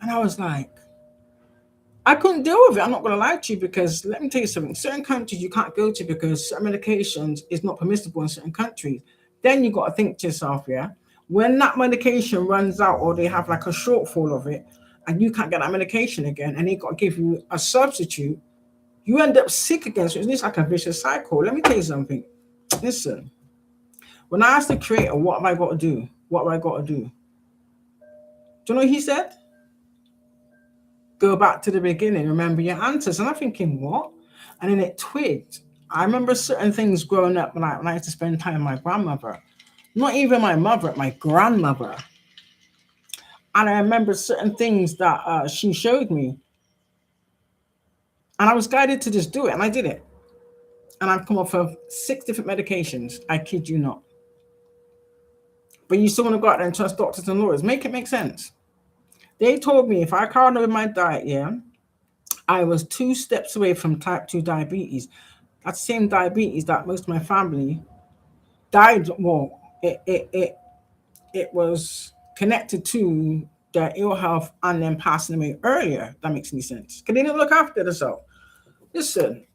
A: And I was like, I couldn't deal with it. I'm not going to lie to you because let me tell you something. Certain countries you can't go to because certain medications is not permissible in certain countries. Then you got to think to yourself, yeah, when that medication runs out or they have like a shortfall of it and you can't get that medication again and they got to give you a substitute, you end up sick again. So it's like a vicious cycle. Let me tell you something. Listen, when I asked the creator, what have I got to do? What have I got to do? Do you know what he said? Go back to the beginning, remember your answers. And I'm thinking, what? And then it twigged. I remember certain things growing up when I used to spend time with my grandmother. Not even my mother, my grandmother. And I remember certain things that she showed me. And I was guided to just do it. And I did it. And I've come off of 6 different medications. I kid you not. But you still want to go out there and trust doctors and lawyers. Make it make sense. They told me if I carried on with my diet, yeah, I was 2 steps away from type 2 diabetes. That's the same diabetes that most of my family died. Well, it was connected to their ill health and then passing away earlier. That makes any sense. Because they didn't look after themselves. Listen,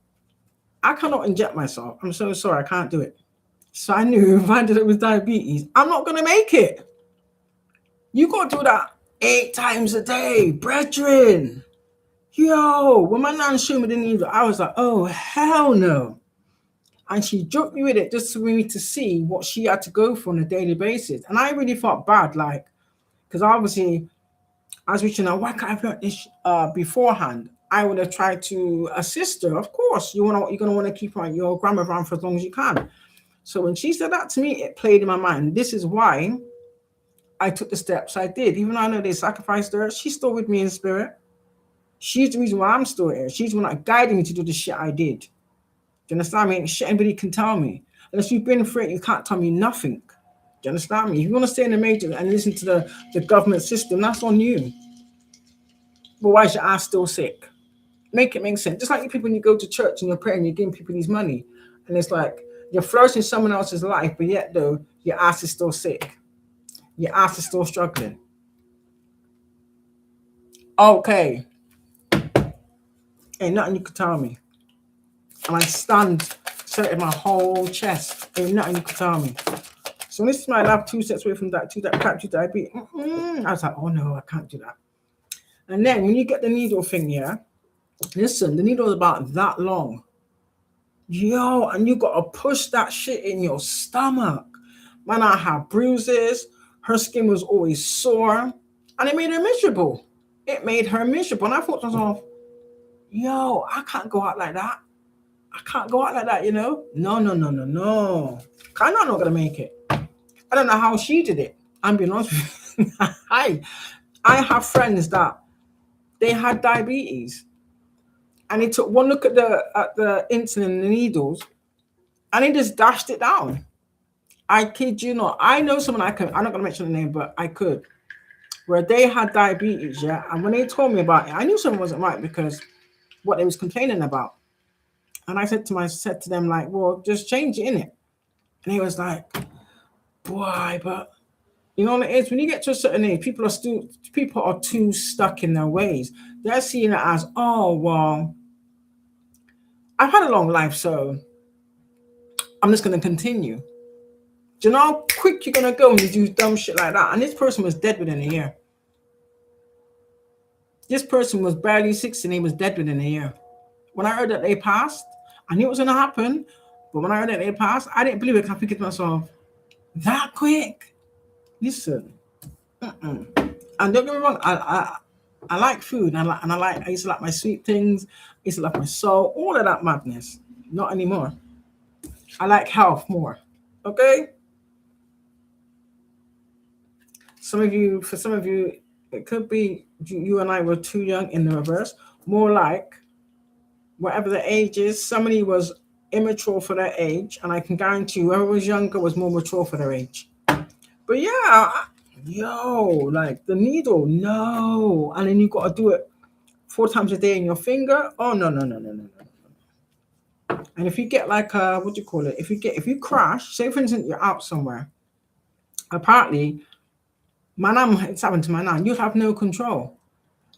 A: I cannot inject myself. I'm so sorry, I can't do it. So I knew if I did it with diabetes, I'm not gonna make it. You gotta do that 8 times a day, brethren. Yo, when my nan showed me the needle, I was like, oh hell no. And she joked me with it just for me to see what she had to go for on a daily basis. And I really felt bad, like, because obviously I was reaching out, why can't I have learned this beforehand? I would have tried to assist her. Of course, you're gonna want to keep your grandma around for as long as you can. So when she said that to me, it played in my mind. This is why I took the steps I did. Even though I know they sacrificed her, she's still with me in spirit. She's the reason why I'm still here. She's the one that guided me to do the shit I did. Do you understand me? Ain't shit anybody can tell me. Unless you've been through it, you can't tell me nothing. Do you understand me? If you want to stay in the major and listen to the government system, that's on you. But why is your ass still sick? Make it make sense. Just like you people when you go to church and you're praying, you're giving people these money. And it's like you're flourishing someone else's life, but yet though your ass is still sick. Your ass is still struggling. Okay. Ain't nothing you can tell me. And I stand set in my whole chest. Ain't nothing you can tell me. So when this is my lab 2 steps away from that, type 2 diabetes, I was like, oh no, I can't do that. And then when you get the needle thing, yeah, listen, the needle is about that long. Yo, and you gotta push that shit in your stomach. Man, I had bruises. Her skin was always sore. And it made her miserable. It made her miserable. And I thought to myself, yo, I can't go out like that. I can't go out like that, you know? No. I'm not gonna make it. I don't know how she did it. I'm being honest with you. I have friends that they had diabetes. And they took one look at the insulin and the needles and they just dashed it down. I kid you not. I know someone I'm not gonna mention the name, but I could. Where they had diabetes, yeah. And when they told me about it, I knew something wasn't right because what they was complaining about. And I said to them, like, well, just change it, innit? And he was like, boy, but you know what it is? When you get to a certain age, people are too stuck in their ways. They're seeing it as, oh, well, I've had a long life, so I'm just gonna continue. Do you know how quick you're gonna go when you do dumb shit like that? And this person was dead within a year. This person was barely 60 and he was dead within a year. When I heard that they passed, I knew it was gonna happen, but when I heard that they passed, I didn't believe it. I think to myself, that quick. Listen, and don't get me wrong, I like food, and I used to like my sweet things, I used to like my soul, all of that madness. Not anymore. I like health more. Okay. For some of you, it could be you and I were too young in the reverse. More like whatever the age is, somebody was immature for their age, and I can guarantee whoever was younger was more mature for their age. But yeah, like the needle, no. And then you got to do it 4 times a day in your finger. Oh, no. And if you get like what do you call it? If you crash, say for instance, you're out somewhere. Apparently, it's happened to my nan, you have no control.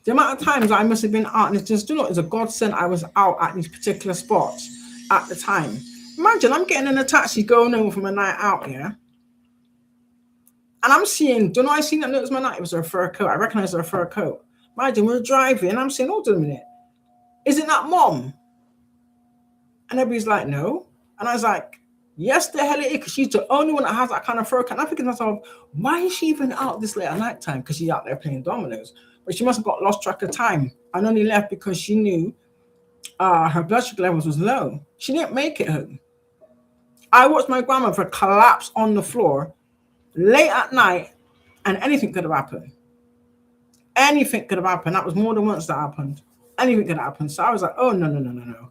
A: The amount of times I must have been out, and it's just, it's a godsend I was out at these particular spots at the time. Imagine I'm getting in a taxi going home from a night out, yeah? And I'm seeing, I seen that it was my night, it was her fur coat. I recognize her fur coat. Imagine we're driving, and I'm saying, hold on a minute, isn't that mom? And everybody's like, no. And I was like, yes, the hell it is, because she's the only one that has that kind of fur coat. And I'm thinking to myself, why is she even out this late at night time? Because she's out there playing dominoes. But she must have got lost track of time and only left because she knew her blood sugar levels was low. She didn't make it home. I watched my grandmother collapse on the floor late at night, and anything could have happened. Anything could have happened. That was more than once that happened. Anything could happen. So I was like, oh, no, no, no, no, no.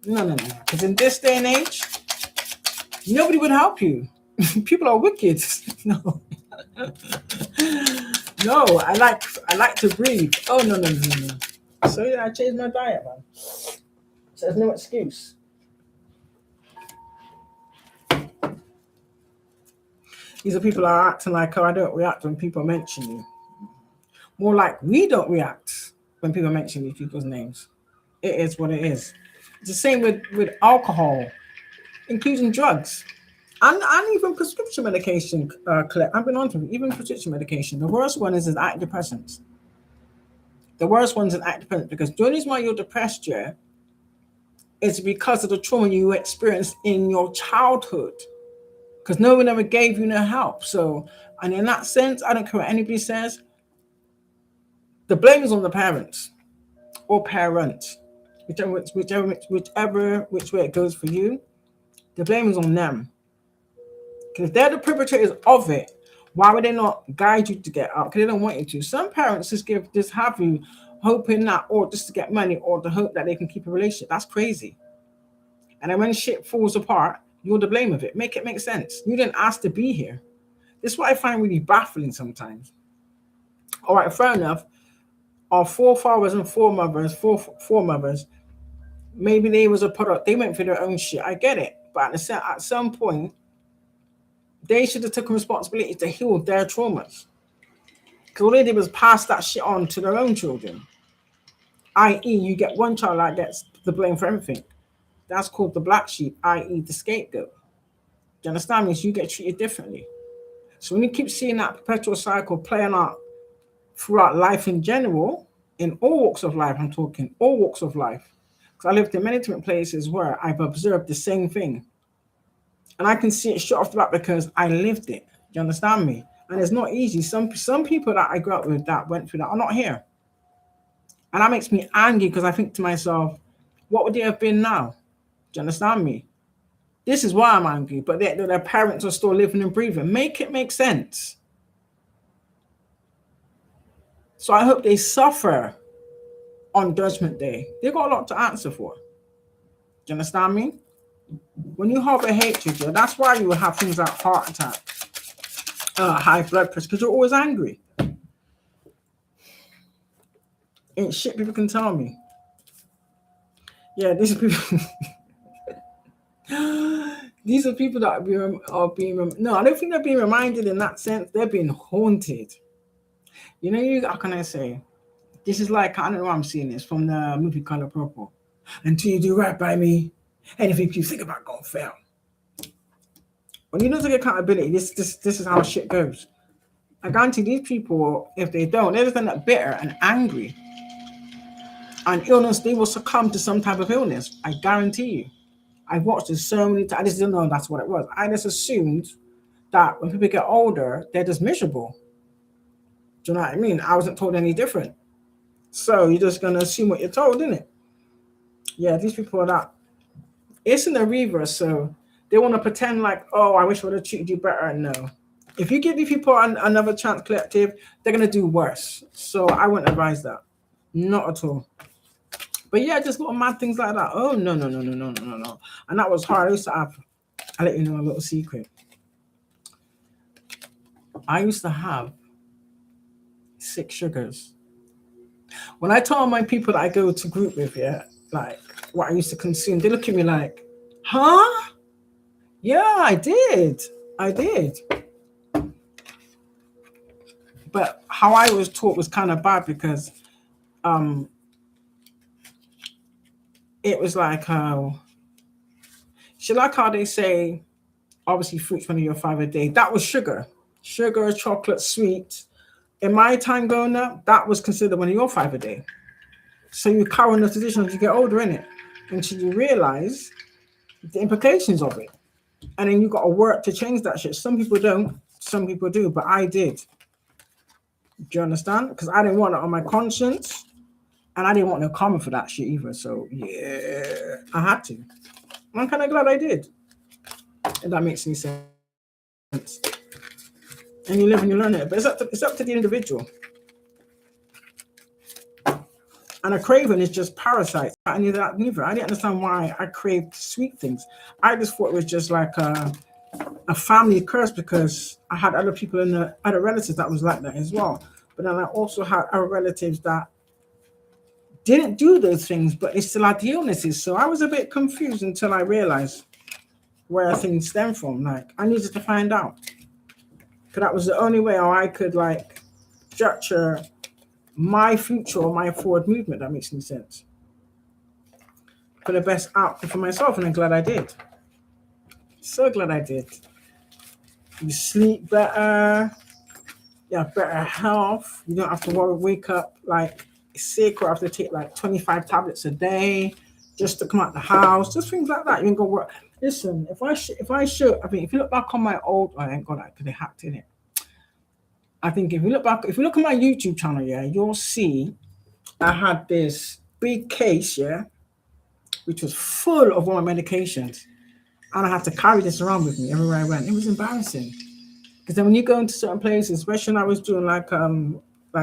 A: No, no, no, no. Because in this day and age, nobody would help you. People are wicked. No. No, I like to breathe. Oh, no, no, no, no, no. So yeah, I changed my diet, man. So there's no excuse. These are people are acting like, oh, I don't react when people mention you. More like we don't react when people mention these people's names. It is what it is. It's the same with alcohol, including drugs. And even prescription medication, I've been on to it, even prescription medication. The worst one is antidepressants. The worst one's an antidepressant because the only reason why you're depressed, yeah, is because of the trauma you experienced in your childhood. Because no one ever gave you no help. So, and in that sense, I don't care what anybody says, the blame is on the parents or parents, which way it goes for you. The blame is on them. Because if they're the perpetrators of it, why would they not guide you to get out? Because they don't want you to. Some parents just have you hoping that, or just to get money, or to hope that they can keep a relationship. That's crazy. And then when shit falls apart, you're the blame of it. Make it make sense. You didn't ask to be here. This is what I find really baffling sometimes. All right, fair enough. Our forefathers and foremothers, maybe they was a product. They went through their own shit. I get it, but at some point, they should have taken responsibility to heal their traumas. Because all they did was pass that shit on to their own children. I.e., you get one child that gets the blame for everything. That's called the black sheep, i.e., the scapegoat. Do you understand me? So you get treated differently. So when you keep seeing that perpetual cycle playing out throughout life in general, in all walks of life, I'm talking all walks of life, because I lived in many different places where I've observed the same thing. And I can see it straight off the bat because I lived it. Do you understand me? And it's not easy. Some people that I grew up with that went through that are not here. And that makes me angry because I think to myself, what would they have been now? Do you understand me? This is why I'm angry, but their parents are still living and breathing. Make it make sense. So I hope they suffer on Judgment Day. They got a lot to answer for. Do you understand me? When you harbor hatred, yeah, that's why you will have things like heart attack, high blood pressure, because you're always angry. Ain't shit people can tell me. Yeah, these are people. These are people that are being. No, I don't think they're being reminded in that sense. They're being haunted. You know, how can I say? This is like, I don't know why I'm seeing this from the movie Color Purple. Until you do right by me, anything you think about gonna fail. When you don't take accountability, this is how shit goes. I guarantee these people, if they don't, they just end up bitter and angry. And illness, they will succumb to some type of illness. I guarantee you. I've watched this so many times. I just didn't know that's what it was. I just assumed that when people get older, they're just miserable. Do you know what I mean? I wasn't told any different. So you're just going to assume what you're told, isn't it? Yeah, these people are that. It's in the reverse, so they want to pretend like, oh, I wish I would have treated you better. No. If you give these people another chance collective, they're going to do worse. So I wouldn't advise that. Not at all. But yeah, just little mad things like that. Oh, no. And that was hard. I'll let you know a little secret. I used to have 6 sugars. When I tell my people that I go to group with, yeah, like what I used to consume, they look at me like, huh? Yeah, I did. But how I was taught was kind of bad because it was like how they say, obviously fruits when you're 5 a day. That was sugar, chocolate, sweet. In my time growing up, that was considered when you're 5 a day. So you carry on the tradition as you get older, innit? Until you realize the implications of it. And then you got to work to change that shit. Some people don't, some people do, but I did. Do you understand? Because I didn't want it on my conscience. And I didn't want no karma for that shit either. So yeah, I had to. I'm kind of glad I did. If that makes any sense. And you live and you learn it. But it's up to the individual. And a craving is just parasites. I knew that neither. I didn't understand why I craved sweet things. I just thought it was just like a family curse because I had other people in the other relatives that was like that as well. But then I also had other relatives that didn't do those things, but they still had the illnesses. So I was a bit confused until I realized where things stem from. Like I needed to find out. Because that was the only way how I could like structure my future or my forward movement. That makes any sense. For the best outcome for myself, and I'm glad I did. So glad I did. You sleep better, you have better health. You don't have to worry, wake up like sick or have to take like 25 tablets a day just to come out the house. Just things like that. You can go work. Listen, if I mean, if you look back on my old, I ain't got that because they hacked in it. I think if you look at my YouTube channel, yeah, you'll see I had this big case, yeah, which was full of all my medications. And I had to carry this around with me everywhere I went. It was embarrassing. Because then when you go into certain places, especially when I was doing like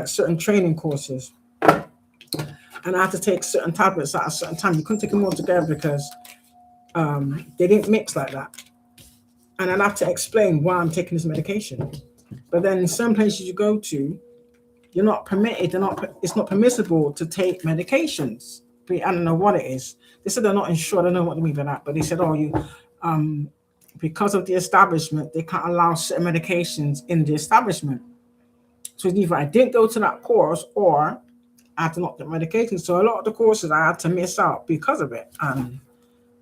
A: certain training courses, and I had to take certain tablets at a certain time, you couldn't take them all together because they didn't mix like that. And I'd have to explain why I'm taking this medication. But then in some places you go to, you're not permitted, it's not permissible to take medications. I don't know what it is. They said they're not insured. I don't know what they mean by that, but they said, oh, because of the establishment, they can't allow certain medications in the establishment. So it's either I didn't go to that course or I had to not get medication. So a lot of the courses I had to miss out because of it. And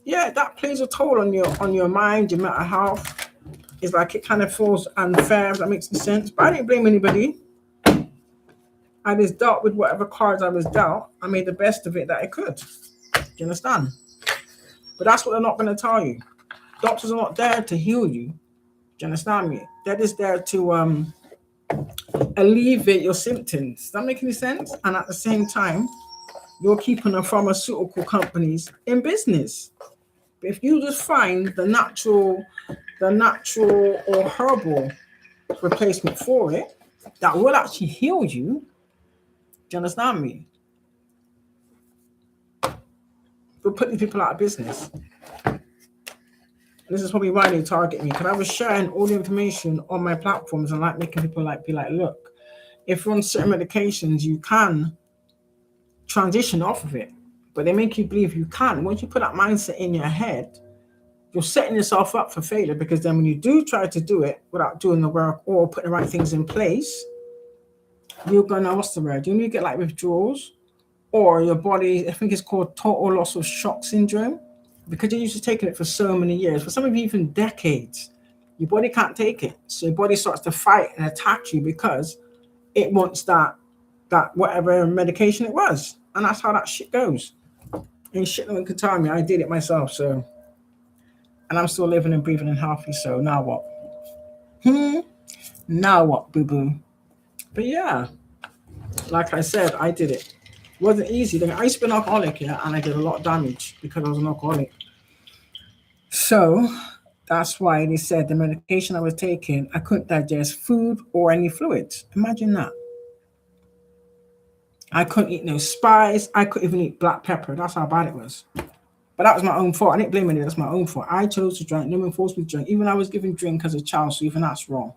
A: yeah, that plays a toll on your mind, your mental health. It's like it kind of feels unfair, if that makes any sense. But I didn't blame anybody. I just dealt with whatever cards I was dealt. I made the best of it that I could. Do you understand? But that's what they're not going to tell you. Doctors are not there to heal you. Do you understand me? They're just there to alleviate your symptoms. Does that make any sense? And at the same time, you're keeping the pharmaceutical companies in business. But if you just find the natural or herbal replacement for it that will actually heal you, do you understand me? We'll put these people out of business. This is probably why they target me, because I was sharing all the information on my platforms and like making people like be like, look, if you're on certain medications, you can transition off of it, but they make you believe you can't. Once you put that mindset in your head, you're setting yourself up for failure, because then when you do try to do it without doing the work or putting the right things in place, you're gonna, what's the word? You get like withdrawals, or your body, I think it's called total loss of shock syndrome, because you're used to taking it for so many years, for some of you even decades. Your body can't take it, so your body starts to fight and attack you because it wants that whatever medication it was, and that's how that shit goes. And shit, no one can tell me. I did it myself, so, and I'm still living and breathing and healthy. So now what? Now what, boo boo? But yeah, like I said, I did it. Wasn't easy. I used to be an alcoholic, yeah, and I did a lot of damage because I was an alcoholic. So that's why they said the medication I was taking, I couldn't digest food or any fluids. Imagine that. I couldn't eat no spice. I couldn't even eat black pepper. That's how bad it was. But that was my own fault. I didn't blame anyone. That's my own fault. I chose to drink. No one forced me to drink. Even I was given drink as a child, so even that's wrong.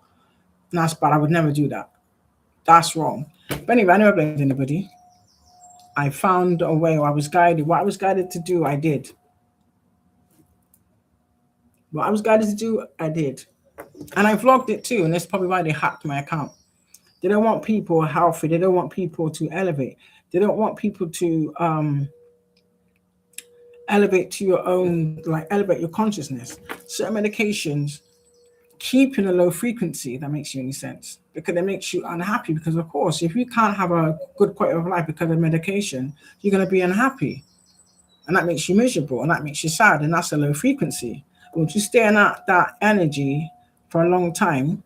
A: And that's bad. I would never do that. That's wrong. But anyway, I never blamed anybody. I found a way, or I was guided. What I was guided to do, I did. What I was guided to do, I did. And I vlogged it too, and that's probably why they hacked my account. They don't want people healthy. They don't want people to elevate. They don't want people to elevate to your own, like elevate your consciousness. Certain medications keep in a low frequency. That makes you any sense, because it makes you unhappy. Because of course, if you can't have a good quality of life because of medication, you're going to be unhappy, and that makes you miserable, and that makes you sad, and that's a low frequency. Once you stay in that energy for a long time,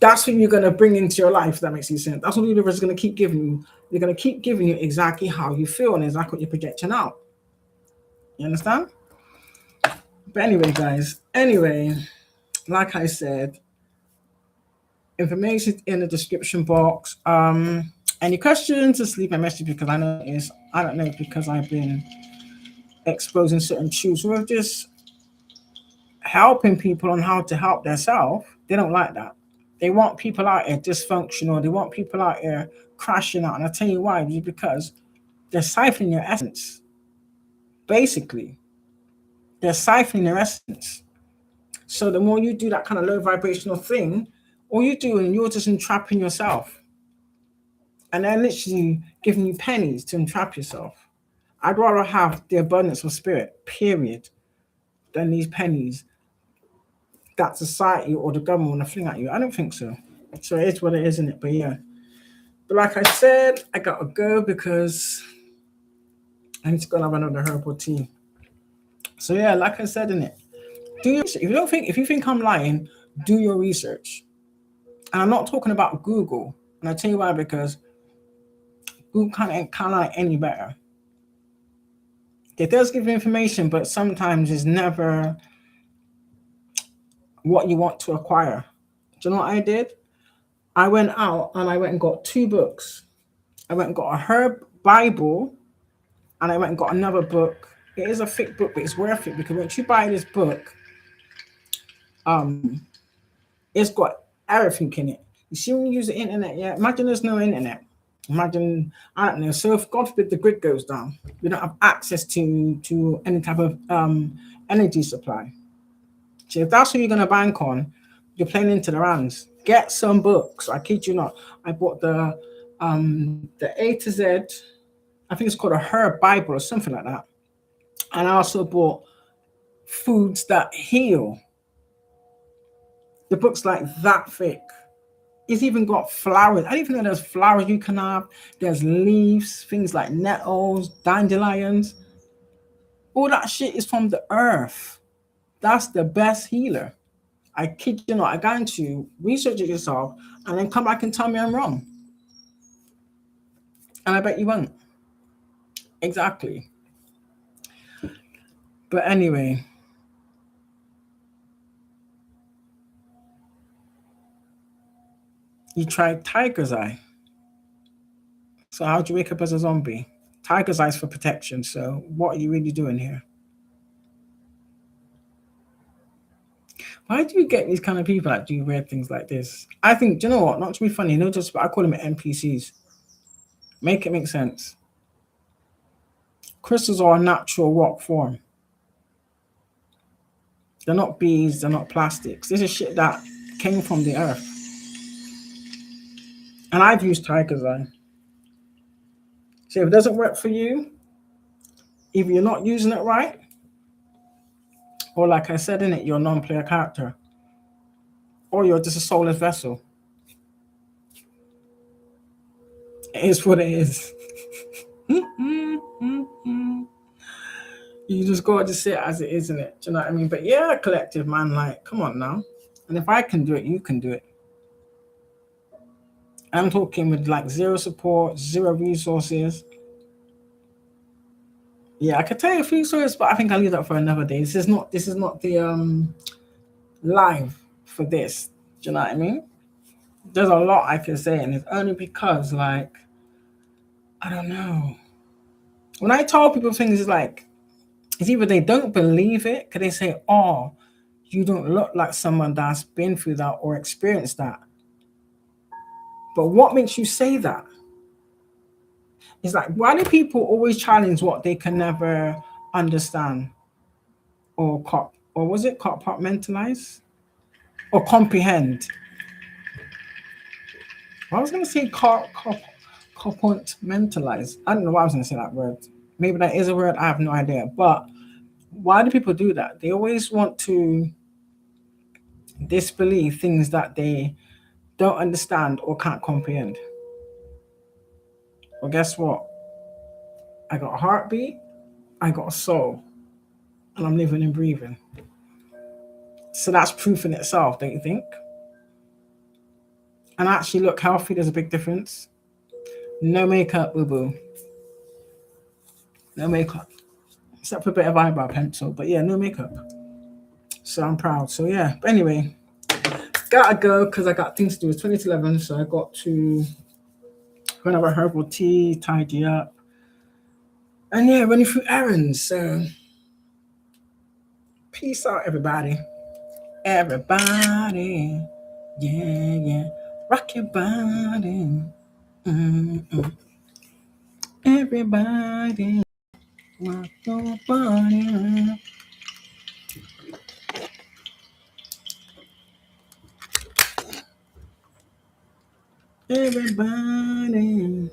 A: that's what you're going to bring into your life. If that makes any sense. That's what the universe is going to keep giving you. They're going to keep giving you exactly how you feel and exactly what you're projecting out. You understand? But anyway, guys, like I said, information in the description box. Any questions? Just leave a message because I don't know if because I've been exposing certain truths or just helping people on how to help themselves. They don't like that. They want people out here dysfunctional. They want people out here crashing out. And I tell you why, because they're siphoning your essence. Basically, they're siphoning your essence. So the more you do that kind of low vibrational thing, all you're doing, you're just entrapping yourself. And they're literally giving you pennies to entrap yourself. I'd rather have the abundance of spirit, period, than these pennies that society or the government want to fling at you. I don't think so. So it is what it is, isn't it? But yeah. But like I said, I gotta go because I need to go and have another herbal tea. So yeah, like I said, in it, do your research. If you think I'm lying, do your research. And I'm not talking about Google. And I tell you why, because Google can't lie any better. It does give you information, but sometimes it's never what you want to acquire. Do you know what I did? I went out and I went and got 2 books. I went and got a herb Bible and I went and got another book. It is a thick book, but it's worth it because once you buy this book, um, it's got everything in it. You see when you use the internet, yeah? Imagine there's no internet. Imagine, I don't know, so if God forbid the grid goes down, we don't have access to any type of energy supply. So if that's what you're gonna bank on, you're playing into the hands. Get some books. I kid you not. I bought the A to Z. I think it's called a herb Bible or something like that. And I also bought foods that heal. The book's like that thick. It's even got flowers. I didn't even know there's flowers you can have. There's leaves, things like nettles, dandelions. All that shit is from the earth. That's the best healer. I kid you not. I guarantee you, research it yourself and then come back and tell me I'm wrong. And I bet you won't. Exactly. But anyway, you tried tiger's eye. So how'd you wake up as a zombie? Tiger's eye's for protection. So what are you really doing here? Why do you get these kind of people that do weird things like this? I think, do you know what? Not to be funny, no, just I call them NPCs. Make it make sense. Crystals are a natural rock form. They're not bees, they're not plastics. This is shit that came from the earth. And I've used tiger's eye. So if it doesn't work for you, either you're not using it right, or like I said in it, you're a non-player character, or you're just a soulless vessel. It is what it is. You just gotta just see it as it is, isn't it? Do you know what I mean? But yeah, collective man, like, come on now. And if I can do it, you can do it. I'm talking with like zero support, zero resources. Yeah, I could tell you a few stories, but I think I'll leave that for another day. This is not the live for this. Do you know what I mean? There's a lot I can say, and it's only because like I don't know. When I tell people things, it's like it's either they don't believe it, because they say, "Oh, you don't look like someone that's been through that or experienced that." But what makes you say that? It's like, why do people always challenge what they can never understand or was it compartmentalize or comprehend? I was going to say compartmentalize. I don't know why I was going to say that word. Maybe that is a word. I have no idea. But why do people do that? They always want to disbelieve things that they don't understand or can't comprehend. Well, guess what? I got a heartbeat, I got a soul, and I'm living and breathing. So that's proof in itself, don't you think? And actually look healthy, there's a big difference. No makeup, boo boo. No makeup. Except for a bit of eyebrow pencil, but yeah, no makeup. So I'm proud. So yeah, but anyway, gotta go because I got things to do. It's 20 to 11, so I got to Going to have a herbal tea, tidy up. And yeah, running through errands. So peace out, everybody. Everybody. Yeah, yeah. Rock your body. Mm-mm. Everybody. Rock your body. Everybody.